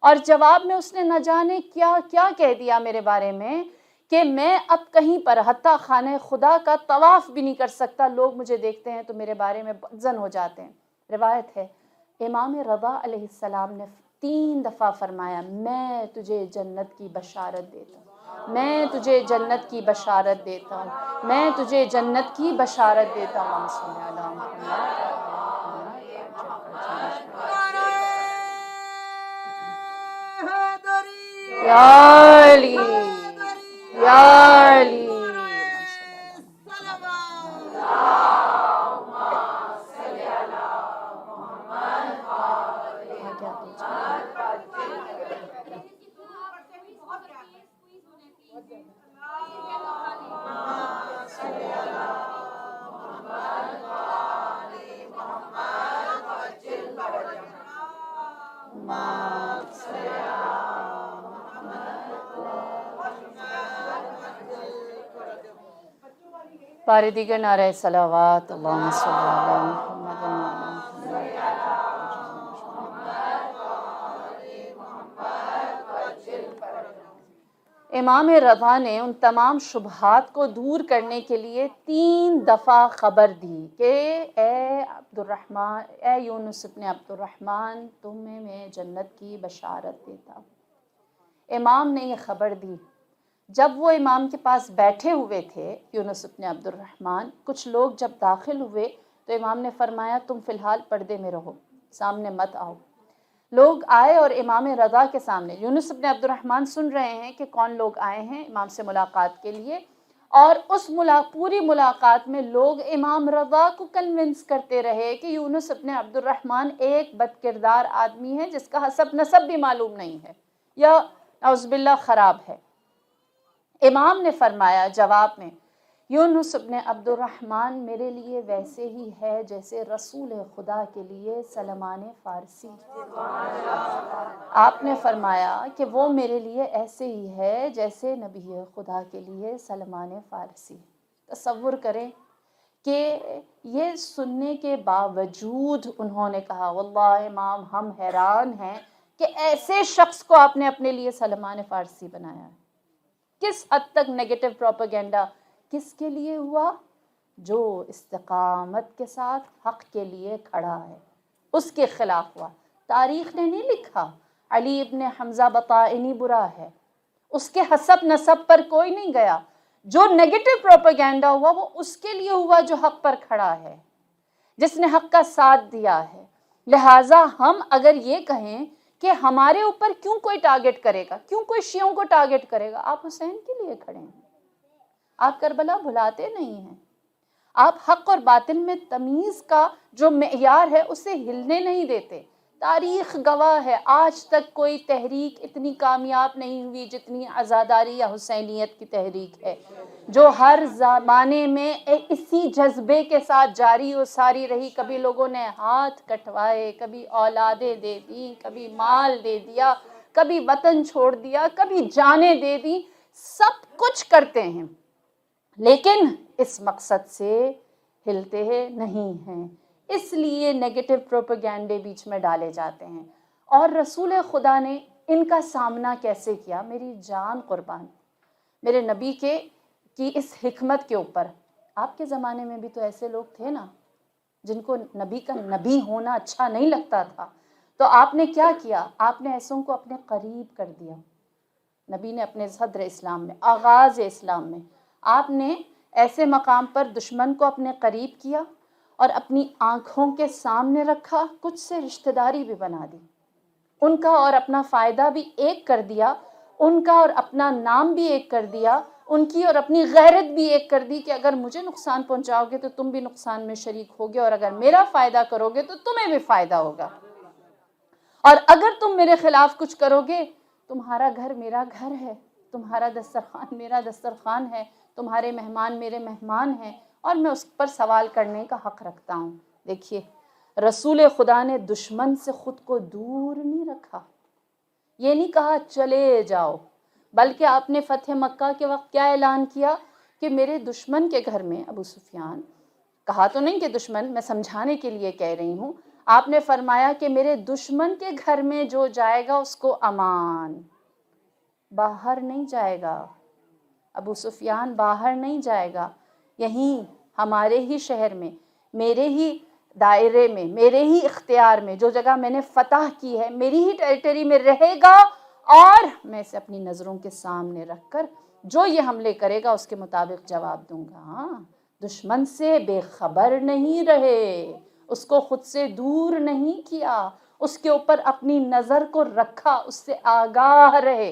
Speaker 1: اور جواب میں اس نے نہ جانے کیا کیا کہہ دیا میرے بارے میں کہ میں اب کہیں پر حتیٰ خانہ خدا کا طواف بھی نہیں کر سکتا، لوگ مجھے دیکھتے ہیں تو میرے بارے میں بدظن ہو جاتے ہیں۔ روایت ہے امام رضا علیہ السلام نے 3 دفعہ فرمایا میں تجھے جنت کی بشارت دیتا ہوں، میں تجھے جنت کی بشارت دیتا ہوں، میں تجھے جنت کی بشارت دیتا ہوں۔ اللہم صلی علی محمد۔ یا علی یا علی بار دیگر نعرہ صلوات، اللہم صلی علی محمد امام رضا نے ان تمام شبہات کو دور کرنے کے لیے 3 دفعہ خبر دی کہ اے یونس ابن عبد الرحمن تمہیں میں جنت کی بشارت دیتا ہوں۔ امام نے یہ خبر دی۔ جب وہ امام کے پاس بیٹھے ہوئے تھے یونس ابن عبد الرحمن، کچھ لوگ جب داخل ہوئے تو امام نے فرمایا تم فی الحال پردے میں رہو، سامنے مت آؤ۔ لوگ آئے اور امام رضا کے سامنے، یونس ابن عبد الرحمن سن رہے ہیں کہ کون لوگ آئے ہیں امام سے ملاقات کے لیے، اور اس پوری ملاقات میں لوگ امام رضا کو کنونس کرتے رہے کہ یونس ابن عبد الرحمن ایک بد کردار آدمی ہے جس کا حسب نسب بھی معلوم نہیں ہے، یا نعوذ باللہ خراب ہے۔ امام نے فرمایا جواب میں، یونس ابن عبد الرحمن میرے لیے ویسے ہی ہے جیسے رسول خدا کے لیے سلمان فارسی۔ آپ نے فرمایا کہ وہ میرے لیے ایسے ہی ہے جیسے نبی خدا کے لیے سلمان فارسی۔ تصور کریں کہ یہ سننے کے باوجود انہوں نے کہا واللہ امام ہم حیران ہیں کہ ایسے شخص کو آپ نے اپنے لیے سلمان فارسی بنایا ہے۔ کس حد تک نیگیٹو پروپیگنڈا کس کے لیے ہوا؟ جو استقامت کے ساتھ حق کے لیے کھڑا ہے اس کے خلاف ہوا۔ تاریخ نے نہیں لکھا علی ابن حمزہ بطائنی برا ہے، اس کے حسب نسب پر کوئی نہیں گیا۔ جو نیگیٹو پروپیگنڈا ہوا وہ اس کے لیے ہوا جو حق پر کھڑا ہے، جس نے حق کا ساتھ دیا ہے۔ لہٰذا ہم اگر یہ کہیں کہ ہمارے اوپر کیوں کوئی ٹارگٹ کرے گا، کیوں کوئی شیعوں کو ٹارگٹ کرے گا، آپ حسین کے لیے کھڑے ہیں، آپ کربلا بھلاتے نہیں ہیں، آپ حق اور باطل میں تمیز کا جو معیار ہے اسے ہلنے نہیں دیتے۔ تاریخ گواہ ہے آج تک کوئی تحریک اتنی کامیاب نہیں ہوئی جتنی عزاداری یا حسینیت کی تحریک ہے، جو ہر زمانے میں اسی جذبے کے ساتھ جاری و ساری رہی۔ کبھی لوگوں نے ہاتھ کٹوائے، کبھی اولادیں دے دی، کبھی مال دے دیا، کبھی وطن چھوڑ دیا، کبھی جانیں دے دی، سب کچھ کرتے ہیں لیکن اس مقصد سے ہلتے نہیں ہیں۔ اس لیے نیگیٹو پروپیگنڈے بیچ میں ڈالے جاتے ہیں۔ اور رسول خدا نے ان کا سامنا کیسے کیا؟ میری جان قربان، میرے نبی کی اس حکمت کے اوپر۔ آپ کے زمانے میں بھی تو ایسے لوگ تھے نا جن کو نبی کا نبی ہونا اچھا نہیں لگتا تھا، تو آپ نے کیا کیا؟ آپ نے ایسوں کو اپنے قریب کر دیا۔ نبی نے اپنے صدر اسلام میں، آغاز اسلام میں، آپ نے ایسے مقام پر دشمن کو اپنے قریب کیا اور اپنی آنکھوں کے سامنے رکھا، کچھ سے رشتہ داری بھی بنا دی، ان کا اور اپنا فائدہ بھی ایک کر دیا، ان کا اور اپنا نام بھی ایک کر دیا، ان کی اور اپنی غیرت بھی ایک کر دی کہ اگر مجھے نقصان پہنچاؤ گے تو تم بھی نقصان میں شریک ہوگے، اور اگر میرا فائدہ کرو گے تو تمہیں بھی فائدہ ہوگا، اور اگر تم میرے خلاف کچھ کرو گے، تمہارا گھر میرا گھر ہے، تمہارا دسترخوان میرا دسترخوان ہے، تمہارے مہمان میرے مہمان ہیں، اور میں اس پر سوال کرنے کا حق رکھتا ہوں۔ دیکھیے رسول خدا نے دشمن سے خود کو دور نہیں رکھا، یہ نہیں کہا چلے جاؤ، بلکہ آپ نے فتح مکہ کے وقت کیا اعلان کیا کہ میرے دشمن کے گھر میں، ابو سفیان، کہا تو نہیں کہ دشمن، میں سمجھانے کے لیے کہہ رہی ہوں، آپ نے فرمایا کہ میرے دشمن کے گھر میں جو جائے گا اس کو امان، باہر نہیں جائے گا، ابو سفیان باہر نہیں جائے گا، یہیں ہمارے ہی شہر میں، میرے ہی دائرے میں، میرے ہی اختیار میں، جو جگہ میں نے فتح کی ہے میری ہی ٹیریٹری میں رہے گا، اور میں اسے اپنی نظروں کے سامنے رکھ کر جو یہ حملے کرے گا اس کے مطابق جواب دوں گا۔ ہاں، دشمن سے بے خبر نہیں رہے، اس کو خود سے دور نہیں کیا، اس کے اوپر اپنی نظر کو رکھا، اس سے آگاہ رہے۔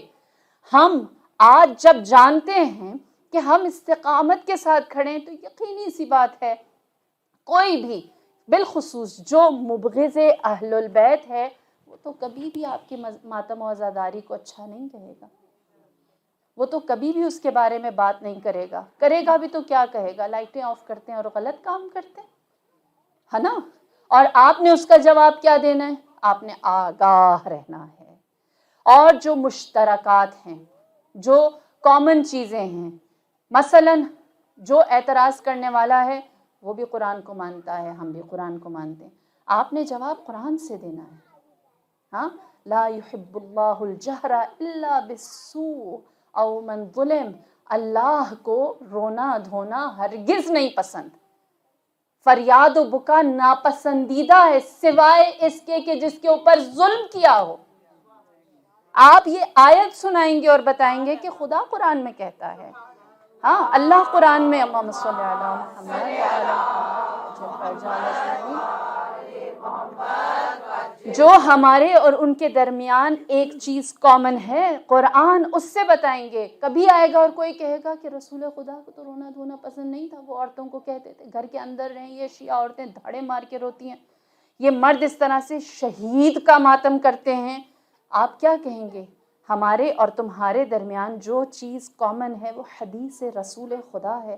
Speaker 1: ہم آج جب جانتے ہیں کہ ہم استقامت کے ساتھ کھڑے ہیں تو یقینی سی بات ہے کوئی بھی، بالخصوص جو مبغض اہل البیت ہے، وہ تو کبھی بھی آپ کی ماتم و عزاداری کو اچھا نہیں کہے گا، وہ تو کبھی بھی اس کے بارے میں بات نہیں کرے گا، کرے گا بھی تو کیا کہے گا؟ لائٹیں آف کرتے ہیں اور غلط کام کرتے ہیں، ہے نا؟ اور آپ نے اس کا جواب کیا دینا ہے؟ آپ نے آگاہ رہنا ہے۔ اور جو مشترکات ہیں، جو کامن چیزیں ہیں، مثلا جو اعتراض کرنے والا ہے وہ بھی قرآن کو مانتا ہے، ہم بھی قرآن کو مانتے ہیں، آپ نے جواب قرآن سے دینا ہے۔ ہاں، لا يحب اللہ الجہر الا بالسوء او من ظلم، اللہ کو رونا دھونا ہرگز نہیں پسند، فریاد و بکا ناپسندیدہ ہے، سوائے اس کے کہ جس کے اوپر ظلم کیا ہو۔ آپ یہ آیت سنائیں گے اور بتائیں گے کہ خدا قرآن میں کہتا ہے، ہاں اللہ قرآن میں، اللہم صلی علی محمد جو ہمارے اور ان کے درمیان ایک چیز کامن ہے قرآن اس سے بتائیں گے. کبھی آئے گا اور کوئی کہے گا کہ رسول خدا کو تو رونا دھونا پسند نہیں تھا, وہ عورتوں کو کہتے تھے گھر کے اندر رہیں, یہ شیعہ عورتیں دھاڑے مار کے روتی ہیں, یہ مرد اس طرح سے شہید کا ماتم کرتے ہیں. آپ کیا کہیں گے؟ ہمارے اور تمہارے درمیان جو چیز کامن ہے وہ حدیث رسول خدا ہے.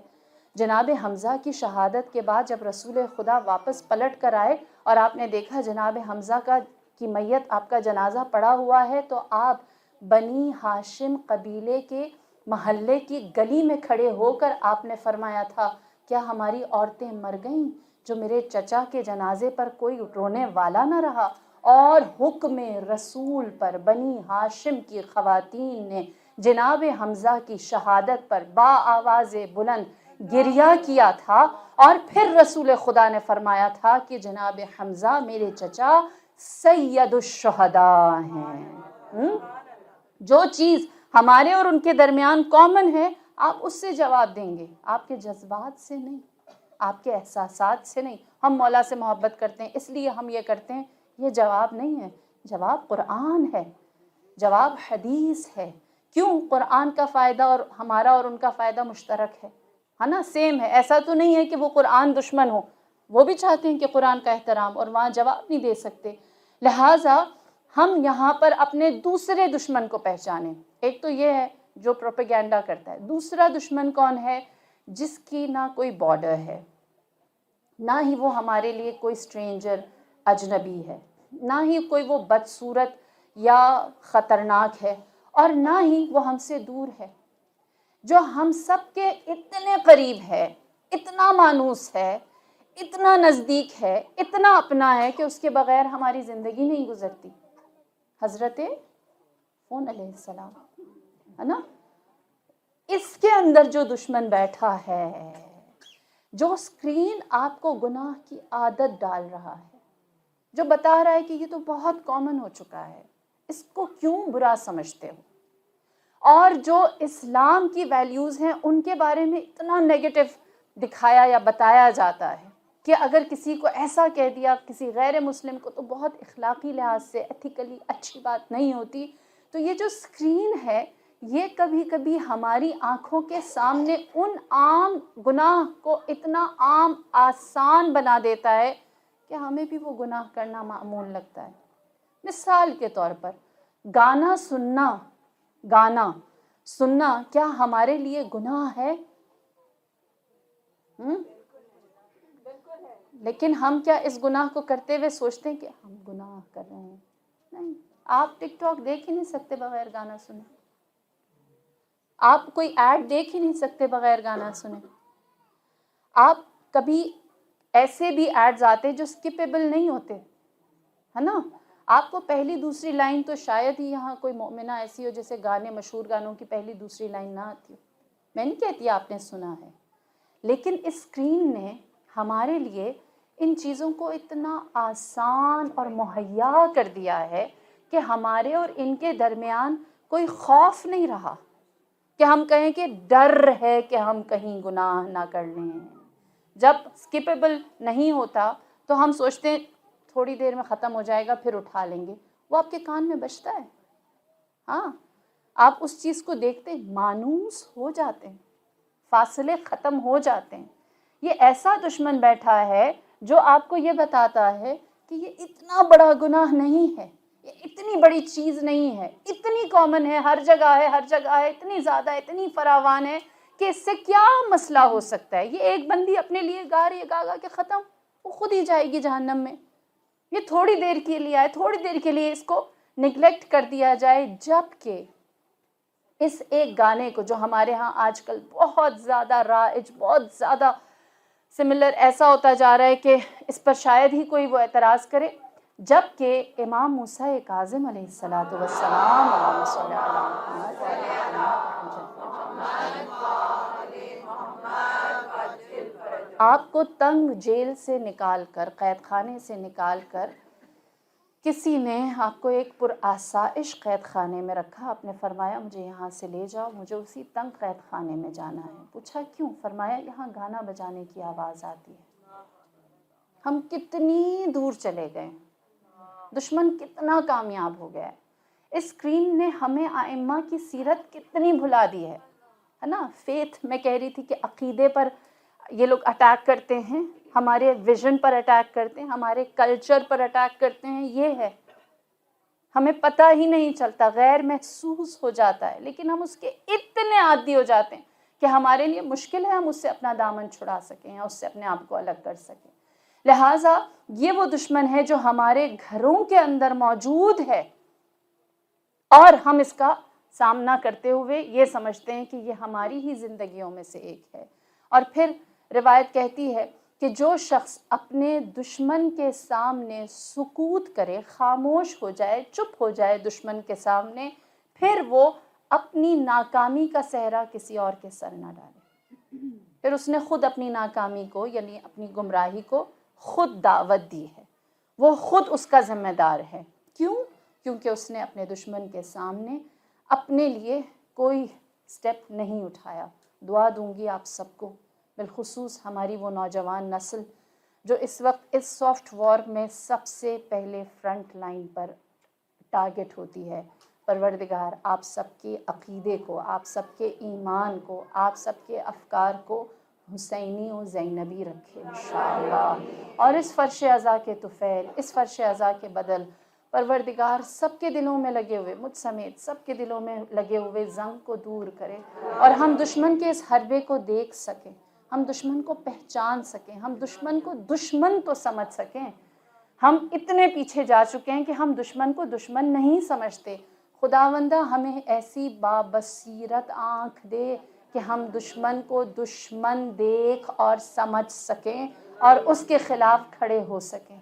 Speaker 1: جناب حمزہ کی شہادت کے بعد جب رسول خدا واپس پلٹ کر آئے اور آپ نے دیکھا جناب حمزہ کی میت, آپ کا جنازہ پڑا ہوا ہے, تو آپ بنی ہاشم قبیلے کے محلے کی گلی میں کھڑے ہو کر آپ نے فرمایا تھا کیا ہماری عورتیں مر گئیں جو میرے چچا کے جنازے پر کوئی رونے والا نہ رہا. اور حکم رسول پر بنی ہاشم کی خواتین نے جناب حمزہ کی شہادت پر با آواز بلند گریہ کیا تھا, اور پھر رسول خدا نے فرمایا تھا کہ جناب حمزہ میرے چچا سید الشہداء ہیں. جو چیز ہمارے اور ان کے درمیان کامن ہے آپ اس سے جواب دیں گے, آپ کے جذبات سے نہیں, آپ کے احساسات سے نہیں. ہم مولا سے محبت کرتے ہیں اس لیے ہم یہ کرتے ہیں, یہ جواب نہیں ہے. جواب قرآن ہے, جواب حدیث ہے. کیوں؟ قرآن کا فائدہ اور ہمارا اور ان کا فائدہ مشترک ہے نا, سیم ہے. ایسا تو نہیں ہے کہ وہ قرآن دشمن ہو, وہ بھی چاہتے ہیں کہ قرآن کا احترام, اور وہاں جواب نہیں دے سکتے. لہٰذا ہم یہاں پر اپنے دوسرے دشمن کو پہچانیں. ایک تو یہ ہے جو پروپیگینڈا کرتا ہے. دوسرا دشمن کون ہے؟ جس کی نہ کوئی بارڈر ہے, نہ ہی وہ ہمارے لیے کوئی اسٹرینجر اجنبی ہے, نہ ہی کوئی وہ بدصورت یا خطرناک ہے, اور نہ ہی وہ ہم سے دور ہے. جو ہم سب کے اتنے قریب ہے, اتنا مانوس ہے, اتنا نزدیک ہے, اتنا اپنا ہے کہ اس کے بغیر ہماری زندگی نہیں گزرتی. حضرت فون علیہ السلام ہے نا. اس کے اندر جو دشمن بیٹھا ہے, جو اسکرین آپ کو گناہ کی عادت ڈال رہا ہے, جو بتا رہا ہے کہ یہ تو بہت کامن ہو چکا ہے, اس کو کیوں برا سمجھتے ہو, اور جو اسلام کی ویلیوز ہیں ان کے بارے میں اتنا نیگیٹو دکھایا یا بتایا جاتا ہے کہ اگر کسی کو ایسا کہہ دیا کسی غیر مسلم کو تو بہت اخلاقی لحاظ سے ایتھیکلی اچھی بات نہیں ہوتی. تو یہ جو اسکرین ہے یہ کبھی کبھی ہماری آنکھوں کے سامنے ان عام گناہ کو اتنا عام آسان بنا دیتا ہے کہ ہمیں بھی وہ گناہ کرنا معمول لگتا ہے. مثال کے طور پر گانا سننا کیا ہمارے لیے گناہ ہے؟ لیکن ہم کیا اس گناہ کو کرتے ہوئے سوچتے ہیں کہ ہم گناہ کر رہے ہیں؟ نہیں. آپ ٹک ٹاک دیکھ ہی نہیں سکتے بغیر گانا سنے, آپ کوئی ایڈ دیکھ ہی نہیں سکتے بغیر گانا سنے. آپ کبھی ایسے بھی ایڈز آتے جو سکپیبل نہیں ہوتے ہے نا. آپ کو پہلی دوسری لائن تو شاید ہی یہاں کوئی مومنہ ایسی ہو جیسے گانے مشہور گانوں کی پہلی دوسری لائن نہ آتی ہو. میں نہیں کہتی آپ نے سنا ہے, لیکن اس اسکرین نے ہمارے لیے ان چیزوں کو اتنا آسان اور مہیا کر دیا ہے کہ ہمارے اور ان کے درمیان کوئی خوف نہیں رہا کہ ہم کہیں کہ ڈر ہے کہ ہم کہیں گناہ نہ کر لیں. جب سکپیبل نہیں ہوتا تو ہم سوچتے ہیں تھوڑی دیر میں ختم ہو جائے گا پھر اٹھا لیں گے, وہ آپ کے کان میں بجتا ہے. ہاں, آپ اس چیز کو دیکھتے مانوس ہو جاتے ہیں, فاصلے ختم ہو جاتے ہیں. یہ ایسا دشمن بیٹھا ہے جو آپ کو یہ بتاتا ہے کہ یہ اتنا بڑا گناہ نہیں ہے, یہ اتنی بڑی چیز نہیں ہے, اتنی کامن ہے, ہر جگہ ہے, اتنی زیادہ, اتنی فراوان ہے کہ اس سے کیا مسئلہ ہو سکتا ہے. یہ ایک بندی اپنے لیے گا رہی ہے, گا کے ختم, وہ خود ہی جائے گی جہنم میں. یہ تھوڑی دیر کے لیے آئے, تھوڑی دیر کے لیے اس کو نگلیکٹ کر دیا جائے. جبکہ اس ایک گانے کو جو ہمارے ہاں آج کل بہت زیادہ رائج, بہت زیادہ سملر ایسا ہوتا جا رہا ہے کہ اس پر شاید ہی کوئی وہ اعتراض کرے, جبکہ امام موسیٰ کاظم علیہ الصلوۃ والسلام اللہم صل علی محمد آپ کو تنگ جیل سے نکال کر, قید خانے سے نکال کر کسی نے آپ کو ایک پرآسائش قید خانے میں رکھا. آپ نے فرمایا مجھے یہاں سے لے جاؤ, مجھے اسی تنگ قید خانے میں جانا ہے. پوچھا کیوں؟ فرمایا یہاں گانا بجانے کی آواز آتی ہے. ہم کتنی دور چلے گئے, دشمن کتنا کامیاب ہو گیا ہے. اس اسکرین نے ہمیں ائمہ کی سیرت کتنی بھلا دی ہے نا. فیتھ میں کہہ رہی تھی کہ عقیدے پر یہ لوگ اٹیک کرتے ہیں، ہمارے ویژن پر اٹیک کرتے ہیں، ہمارے کلچر پر اٹیک کرتے ہیں. یہ ہے ہمیں پتہ ہی نہیں چلتا، غیر محسوس ہو جاتا ہے، لیکن ہم اس کے اتنے عادی ہو جاتے ہیں کہ ہمارے لیے مشکل ہے ہم اس سے اپنا دامن چھڑا سکیں یا اس سے اپنے آپ کو الگ کر سکیں. لہٰذا یہ وہ دشمن ہے جو ہمارے گھروں کے اندر موجود ہے، اور ہم اس کا سامنا کرتے ہوئے یہ سمجھتے ہیں کہ یہ ہماری ہی زندگیوں میں سے ایک ہے. اور پھر روایت کہتی ہے کہ جو شخص اپنے دشمن کے سامنے سکوت کرے، خاموش ہو جائے، چپ ہو جائے دشمن کے سامنے، پھر وہ اپنی ناکامی کا صحرا کسی اور کے سر نہ ڈالے. پھر اس نے خود اپنی ناکامی کو یعنی اپنی گمراہی کو خود دعوت دی ہے، وہ خود اس کا ذمہ دار ہے. کیوں؟ کیونکہ اس نے اپنے دشمن کے سامنے اپنے لیے کوئی سٹیپ نہیں اٹھایا. دعا دوں گی آپ سب کو، بالخصوص ہماری وہ نوجوان نسل جو اس وقت اس سافٹ وار میں سب سے پہلے فرنٹ لائن پر ٹارگٹ ہوتی ہے. پروردگار آپ سب کے عقیدے کو، آپ سب کے ایمان کو، آپ سب کے افکار کو حسینی و زینبی رکھے انشاءاللہ. اور اس فرش ازاں کے طفیل، اس فرش ازاں کے بدل پروردگار سب کے دلوں میں لگے ہوئے، مجھ سمیت سب کے دلوں میں لگے ہوئے زنگ کو دور کرے، اور ہم دشمن کے اس حربے کو دیکھ سکیں، ہم دشمن کو پہچان سکیں، ہم دشمن کو دشمن تو سمجھ سکیں. ہم اتنے پیچھے جا چکے ہیں کہ ہم دشمن کو دشمن نہیں سمجھتے. خداوندہ ہمیں ایسی بابصیرت آنکھ دے کہ ہم دشمن کو دشمن دیکھ اور سمجھ سکیں اور اس کے خلاف کھڑے ہو سکیں.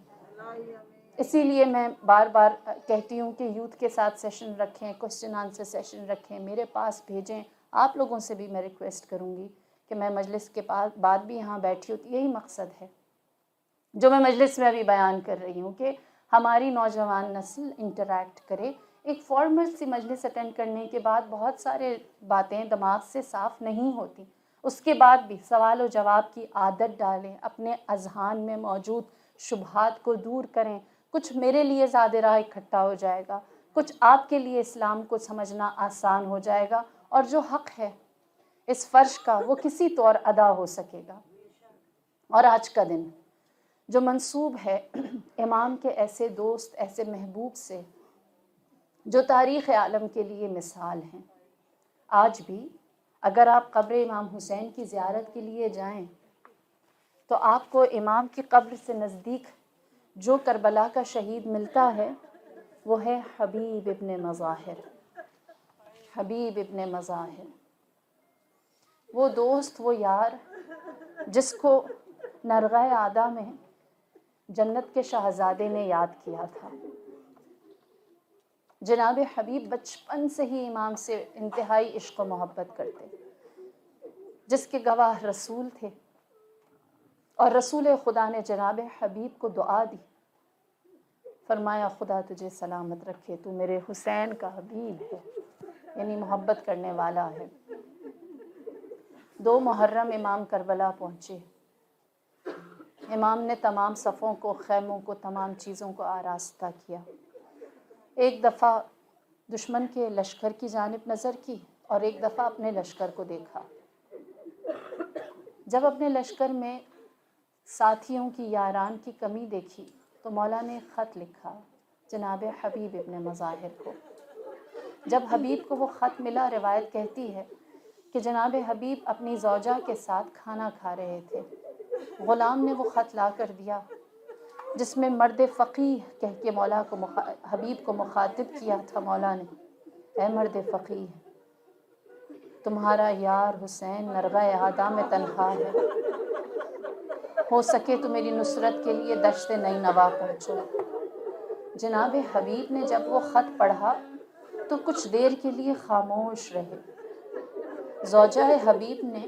Speaker 1: اسی لیے میں بار بار کہتی ہوں کہ یوتھ کے ساتھ سیشن رکھیں، کوسچن آنسر سیشن رکھیں، میرے پاس بھیجیں. آپ لوگوں سے بھی میں ریکویسٹ کروں گی کہ میں مجلس کے بعد بھی یہاں بیٹھی ہوتی، یہی مقصد ہے جو میں مجلس میں ابھی بیان کر رہی ہوں کہ ہماری نوجوان نسل انٹریکٹ کرے. ایک فارمل سی مجلس اٹینڈ کرنے کے بعد بہت سارے باتیں دماغ سے صاف نہیں ہوتی، اس کے بعد بھی سوال و جواب کی عادت ڈالیں، اپنے اذہان میں موجود شبہات کو دور کریں. کچھ میرے لیے زیادہ راہ اکٹھا ہو جائے گا، کچھ آپ کے لیے اسلام کو سمجھنا آسان ہو جائے گا، اور جو حق ہے اس فرش کا وہ کسی طور ادا ہو سکے گا. اور آج کا دن جو منسوب ہے امام کے ایسے دوست، ایسے محبوب سے جو تاریخ عالم کے لیے مثال ہیں. آج بھی اگر آپ قبر امام حسین کی زیارت کے لیے جائیں تو آپ کو امام کی قبر سے نزدیک جو کربلا کا شہید ملتا ہے وہ ہے حبیب ابن مظاہر. حبیب ابن مظاہر، وہ دوست، وہ یار جس کو نرغہ عادہ میں جنت کے شہزادے نے یاد کیا تھا. جناب حبیب بچپن سے ہی امام سے انتہائی عشق و محبت کرتے، جس کے گواہ رسول تھے، اور رسول خدا نے جناب حبیب کو دعا دی، فرمایا خدا تجھے سلامت رکھے، تو میرے حسین کا حبیب ہے، یعنی محبت کرنے والا ہے. 2 محرم امام کربلا پہنچے. امام نے تمام صفوں کو، خیموں کو، تمام چیزوں کو آراستہ کیا. ایک دفعہ دشمن کے لشکر کی جانب نظر کی اور ایک دفعہ اپنے لشکر کو دیکھا. جب اپنے لشکر میں ساتھیوں کی، یاران کی کمی دیکھی تو مولا نے خط لکھا جناب حبیب ابن مظاہر کو. جب حبیب کو وہ خط ملا، روایت کہتی ہے کہ جناب حبیب اپنی زوجہ کے ساتھ کھانا کھا رہے تھے. غلام نے وہ خط لا کر دیا جس میں مرد فقیہ کہہ کے مولا کو حبیب کو مخاطب کیا تھا. مولا نے، اے مرد فقیہ، تمہارا یار حسین نرغہ عادہ میں تنہا ہے، ہو سکے تو میری نصرت کے لیے دشت نینوا پہنچو. جناب حبیب نے جب وہ خط پڑھا تو کچھ دیر کے لیے خاموش رہے. زوجہ حبیب نے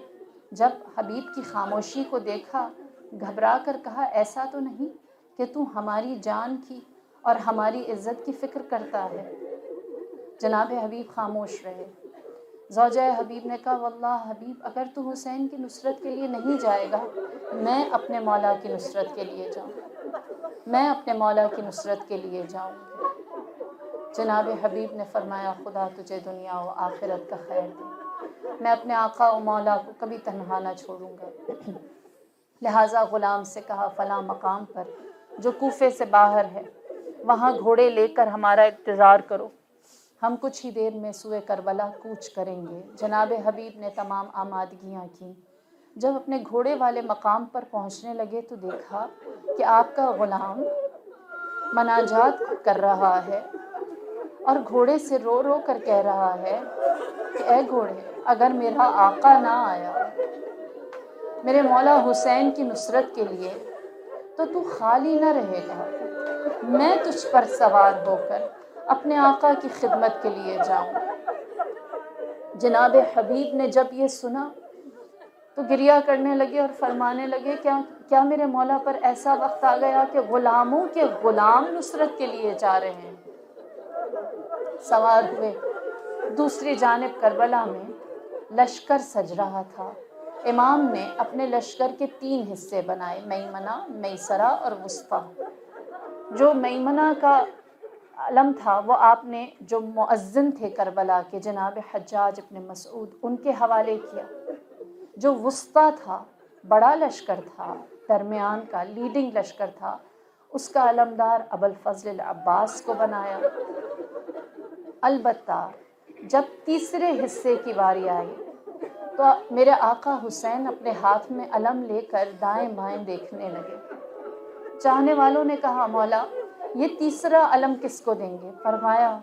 Speaker 1: جب حبیب کی خاموشی کو دیکھا، گھبرا کر کہا ایسا تو نہیں کہ تو ہماری جان کی اور ہماری عزت کی فکر کرتا ہے؟ جناب حبیب خاموش رہے. زوجہ حبیب نے کہا واللہ حبیب، اگر تو حسین کی نصرت کے لیے نہیں جائے گا، میں اپنے مولا کی نصرت کے لیے جاؤں. میں اپنے مولا کی نصرت کے لیے جاؤں گی۔ جناب حبیب نے فرمایا خدا تجھے دنیا و آخرت کا خیر دے، میں اپنے آقا و مولا کو کبھی تنہا نہ چھوڑوں گا۔ لہٰذا غلام سے کہا فلاں مقام پر جو کوفے سے باہر ہے وہاں گھوڑے لے کر ہمارا انتظار کرو، ہم کچھ ہی دیر میں سوئے کربلا کوچ کریں گے۔ جناب حبیب نے تمام آمادگیاں کیں۔ جب اپنے گھوڑے والے مقام پر پہنچنے لگے تو دیکھا کہ آپ کا غلام مناجات کر رہا ہے اور گھوڑے سے رو رو کر کہہ رہا ہے کہ اے گھوڑے، اگر میرا آقا نہ آیا میرے مولا حسین کی نصرت کے لیے تو خالی نہ رہے گا، میں تجھ پر سوار ہو کر اپنے آقا کی خدمت کے لیے جاؤں۔ جناب حبیب نے جب یہ سنا تو گریہ کرنے لگے اور فرمانے لگے کیا میرے مولا پر ایسا وقت آ گیا کہ غلاموں کے غلام نصرت کے لیے جا رہے ہیں؟ سوار ہوئے۔ دوسری جانب کربلا میں لشکر سج رہا تھا۔ امام نے اپنے لشکر کے 3 حصے بنائے، میمنہ، میسرہ اور وسطیٰ۔ جو میمنہ کا علم تھا وہ آپ نے جو مؤذن تھے کربلا کے جناب حجاج ابن مسعود ان کے حوالے کیا۔ جو وسطیٰ تھا، بڑا لشکر تھا، درمیان کا لیڈنگ لشکر تھا، اس کا علمدار ابوالفضل العباس کو بنایا۔ البتہ جب تیسرے حصے کی باری آئی تو میرے آقا حسین اپنے ہاتھ میں علم لے کر دائیں بائیں دیکھنے لگے۔ چاہنے والوں نے کہا مولا یہ تیسرا علم کس کو دیں گے؟ فرمایا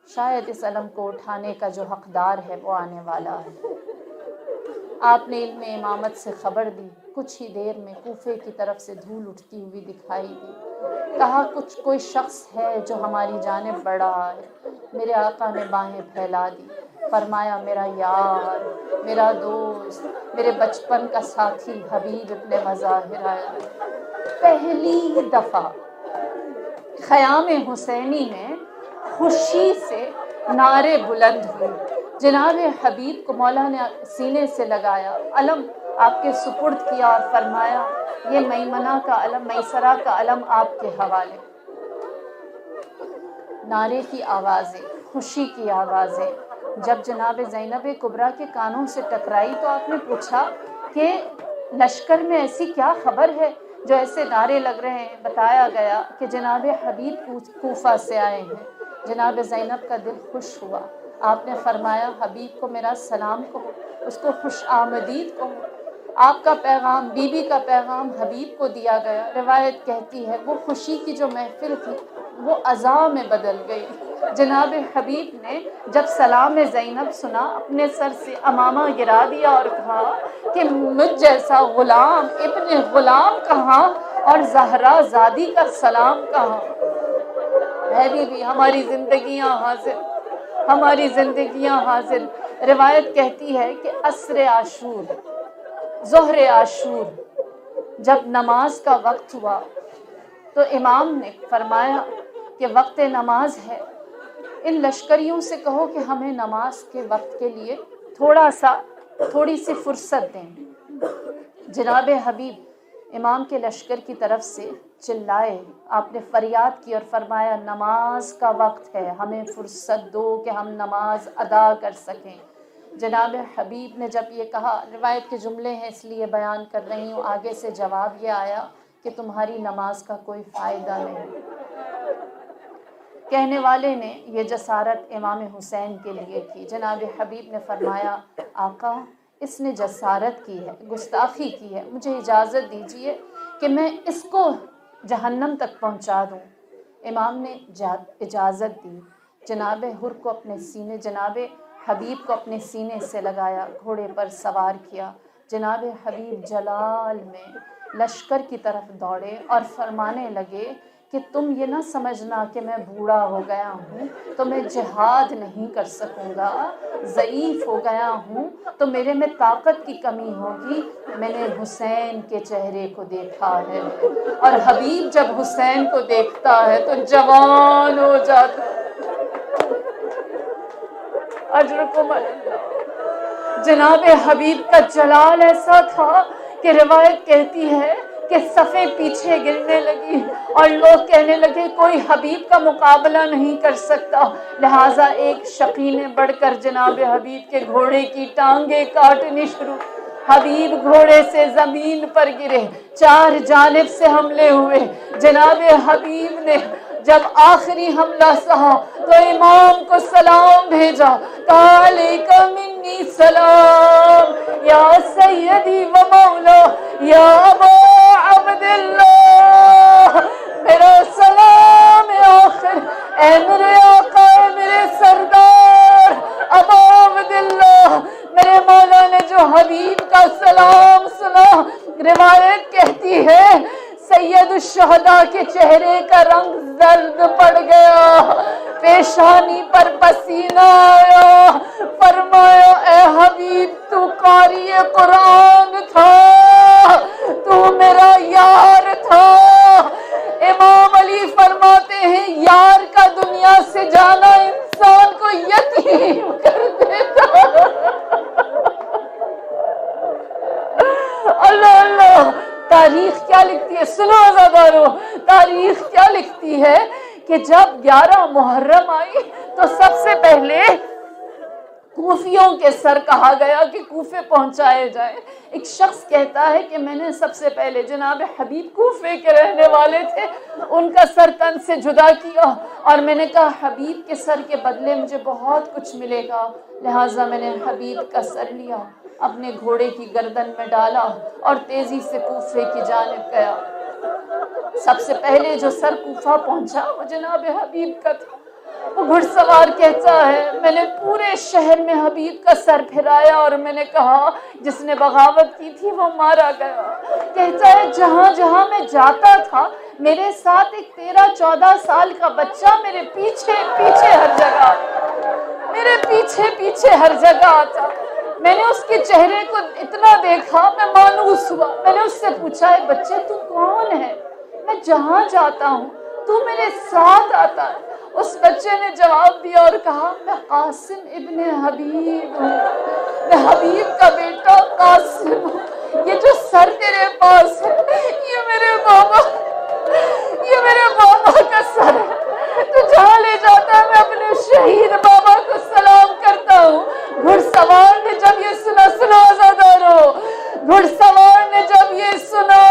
Speaker 1: شاید اس علم کو اٹھانے کا جو حقدار ہے وہ آنے والا ہے۔ آپ نے علم امامت سے خبر دی۔ کچھ ہی دیر میں کوفے کی طرف سے دھول اٹھتی ہوئی دکھائی دی۔ کہا کوئی شخص ہے جو ہماری جانب بڑھ رہا ہے۔ میرے آقا نے باہیں پھیلا دی، فرمایا میرا یار، میرا دوست، میرے بچپن کا ساتھی حبیب ابن مظاہر آیا۔ پہلی دفعہ خیام حسینی میں خوشی سے نعرے بلند ہوئے۔ جناب حبیب کو مولا نے سینے سے لگایا، علم آپ کے سپرد کیا اور فرمایا یہ میمنہ کا علم، میسرہ کا علم آپ کے حوالے۔ نعرے کی آوازیں، خوشی کی آوازیں جب جناب زینب کبریٰ کے کانوں سے ٹکرائی تو آپ نے پوچھا کہ لشکر میں ایسی کیا خبر ہے جو ایسے نعرے لگ رہے ہیں؟ بتایا گیا کہ جناب حبیب کوفہ سے آئے ہیں۔ جناب زینب کا دل خوش ہوا۔ آپ نے فرمایا حبیب کو میرا سلام کہو، اس کو خوش آمدید کہو۔ آپ کا پیغام، بی بی کا پیغام حبیب کو دیا گیا۔ روایت کہتی ہے وہ خوشی کی جو محفل تھی وہ عزا میں بدل گئی۔ جناب حبیب نے جب سلام زینب سنا اپنے سر سے عمامہ گرا دیا اور کہا کہ مجھ جیسا غلام، ابن غلام کہاں اور زہرا زادی کا سلام کہاں؟ ہے بی بی ہماری زندگیاں حاضر، ہماری زندگیاں حاضر۔ روایت کہتی ہے کہ عصر عاشور، ظہر عاشور جب نماز کا وقت ہوا تو امام نے فرمایا کہ وقت نماز ہے، ان لشکریوں سے کہو کہ ہمیں نماز کے وقت کے لیے تھوڑی سی فرصت دیں۔ جناب حبیب امام کے لشکر کی طرف سے چلائے، آپ نے فریاد کی اور فرمایا نماز کا وقت ہے، ہمیں فرصت دو کہ ہم نماز ادا کر سکیں۔ جناب حبیب نے جب یہ کہا، روایت کے جملے ہیں اس لیے بیان کر رہی ہوں، آگے سے جواب یہ آیا کہ تمہاری نماز کا کوئی فائدہ نہیں۔ کہنے والے نے یہ جسارت امام حسین کے لیے کی۔ جناب حبیب نے فرمایا آقا اس نے جسارت کی ہے، گستاخی کی ہے، مجھے اجازت دیجیے کہ میں اس کو جہنم تک پہنچا دوں۔ امام نے اجازت دی۔ جناب حبیب کو اپنے سینے سے لگایا، گھوڑے پر سوار کیا۔ جناب حبیب جلال میں لشکر کی طرف دوڑے اور فرمانے لگے کہ تم یہ نہ سمجھنا کہ میں بوڑھا ہو گیا ہوں تو میں جہاد نہیں کر سکوں گا، ضعیف ہو گیا ہوں تو میرے میں طاقت کی کمی ہوگی، میں نے حسین کے چہرے کو دیکھا ہے اور حبیب جب حسین کو دیکھتا ہے تو جوان ہو جاتا ہے۔ اجرکم اللہ۔ جناب حبیب کا جلال ایسا تھا کہ روایت کہتی ہے کہ صفیں پیچھے گرنے لگی اور لوگ کہنے لگے کوئی حبیب کا مقابلہ نہیں کر سکتا. لہٰذا ایک شقی نے بڑھ کر جناب حبیب کے گھوڑے کی ٹانگیں کاٹنی شروع. حبیب گھوڑے سے زمین پر گرے, چار جانب سے حملے ہوئے. جناب حبیب نے جب آخری حملہ سہا تو امام کو سلام بھیجا, کہا علیک منی سلام یا سیدی و مولا یا ابا عبداللہ, میرا سلام آخر اے میرے آقا, اے میرے سردار ابا عبداللہ. میرے مولا نے جو حبیب کا سلام سنا, روایت کہتی ہے سید الشہداء کے چہرے کا رنگ زرد پڑ گیا, پیشانی پر پسینہ آیا. فرمایا اے حبیب تو قاری قرآن تھا, تو میرا یار تھا. امام علی فرماتے ہیں یار کا دنیا سے جانا انسان کو یتیم کر دیتا. اللہ اللہ, تاریخ کیا لکھتی ہے, سنو عزادارو, تاریخ کیا لکھتی ہے کہ جب 11 محرم آئی تو سب سے پہلے کوفیوں کے سر کہا گیا کہ کوفے پہنچائے جائیں. ایک شخص کہتا ہے کہ میں نے سب سے پہلے جناب حبیب کوفے کے رہنے والے تھے, ان کا سر تن سے جدا کیا اور میں نے کہا حبیب کے سر کے بدلے مجھے بہت کچھ ملے گا. لہٰذا میں نے حبیب کا سر لیا, اپنے گھوڑے کی گردن میں ڈالا اور تیزی سے کوفے کی جانب گیا. سب سے پہلے جو سر کوفہ پہنچا وہ جناب حبیب کا تھا. وہ گھڑ سوار کہتا ہے میں نے پورے شہر میں حبیب کا سر پھرایا اور میں نے کہا جس نے بغاوت کی تھی وہ مارا گیا. کہتا ہے جہاں جہاں میں جاتا تھا میرے ساتھ ایک 13-14 سال کا بچہ میرے پیچھے پیچھے ہر جگہ, میرے پیچھے پیچھے ہر جگہ آتا. میں نے اس کے چہرے کو اتنا دیکھا میں مانوس ہوا. میں نے اس سے پوچھا ہے بچے تو کون ہے, میں جہاں جاتا ہوں تو میرے ساتھ آتا ہے. اس بچے نے جواب دیا اور کہا میں قاسم ابن حبیب ہوں, میں حبیب کا بیٹا قاسم ہوں. یہ جو سر تیرے پاس ہے یہ میرے بابا کا سر ہے, تو جہاں لے جاتا ہے میں اپنے شہید بابا کو سلام کرتا ہوں. گھڑ سوار نے جب یہ سنا, سنا عزادارو, گھڑ سوار نے جب یہ سنا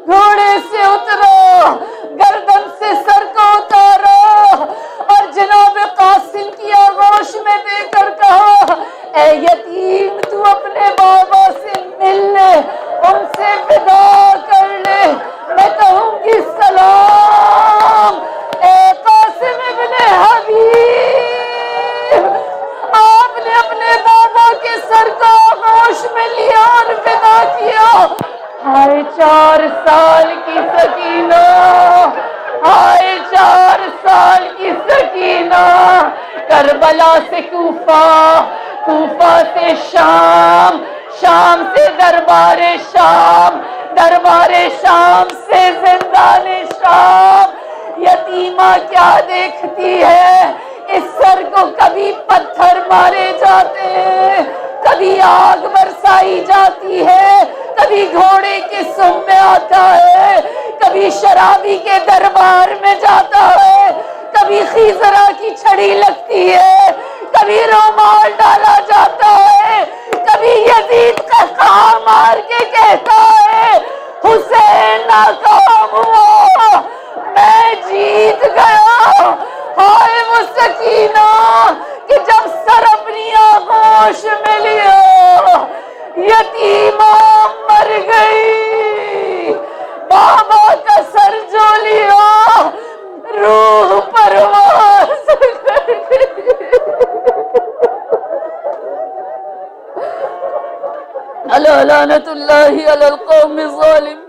Speaker 1: گھوڑے سے اترا, گردن سے سر کو اتارا اور جناب قاسم کی آغوش میں دے کر کہا اے یتیم تو اپنے بابا سے مل لے, ان سے ودا کر لے, میں کہوں گی سلام اے قاسم ابن حبیب. آپ نے اپنے بابا کے سر کو آغوش میں لیا اور ودا کیا. ہائے 4 سال کی سکینہ, ہائے 4 سال کی سکینہ. کربلا سے کوفہ, کوفہ سے شام, شام سے دربار شام, دربار شام سے زندان شام. یتیمہ کیا دیکھتی ہے, اس سر کو کبھی پتھر مارے جاتے ہیں, کبھی آگ برسائی جاتی ہے, کبھی گھوڑے کے سم میں آتا ہے, کبھی شرابی کے دربار میں جاتا ہے, کبھی خیزرہ کی چھڑی لگتی ہے, کبھی رومال ڈالا جاتا ہے, کبھی یزید کا کام مار کے کہتا ہے حسین ناکام ہوا میں جیت گیا. ہائے وہ سکینہ کہ جب سر اپنی آغوش میں لیا, یتیمہ مر گئی, بابا کا سر جو لیا روح پرواز کر گئی. الا لعنت اللہ علی القوم الظالم.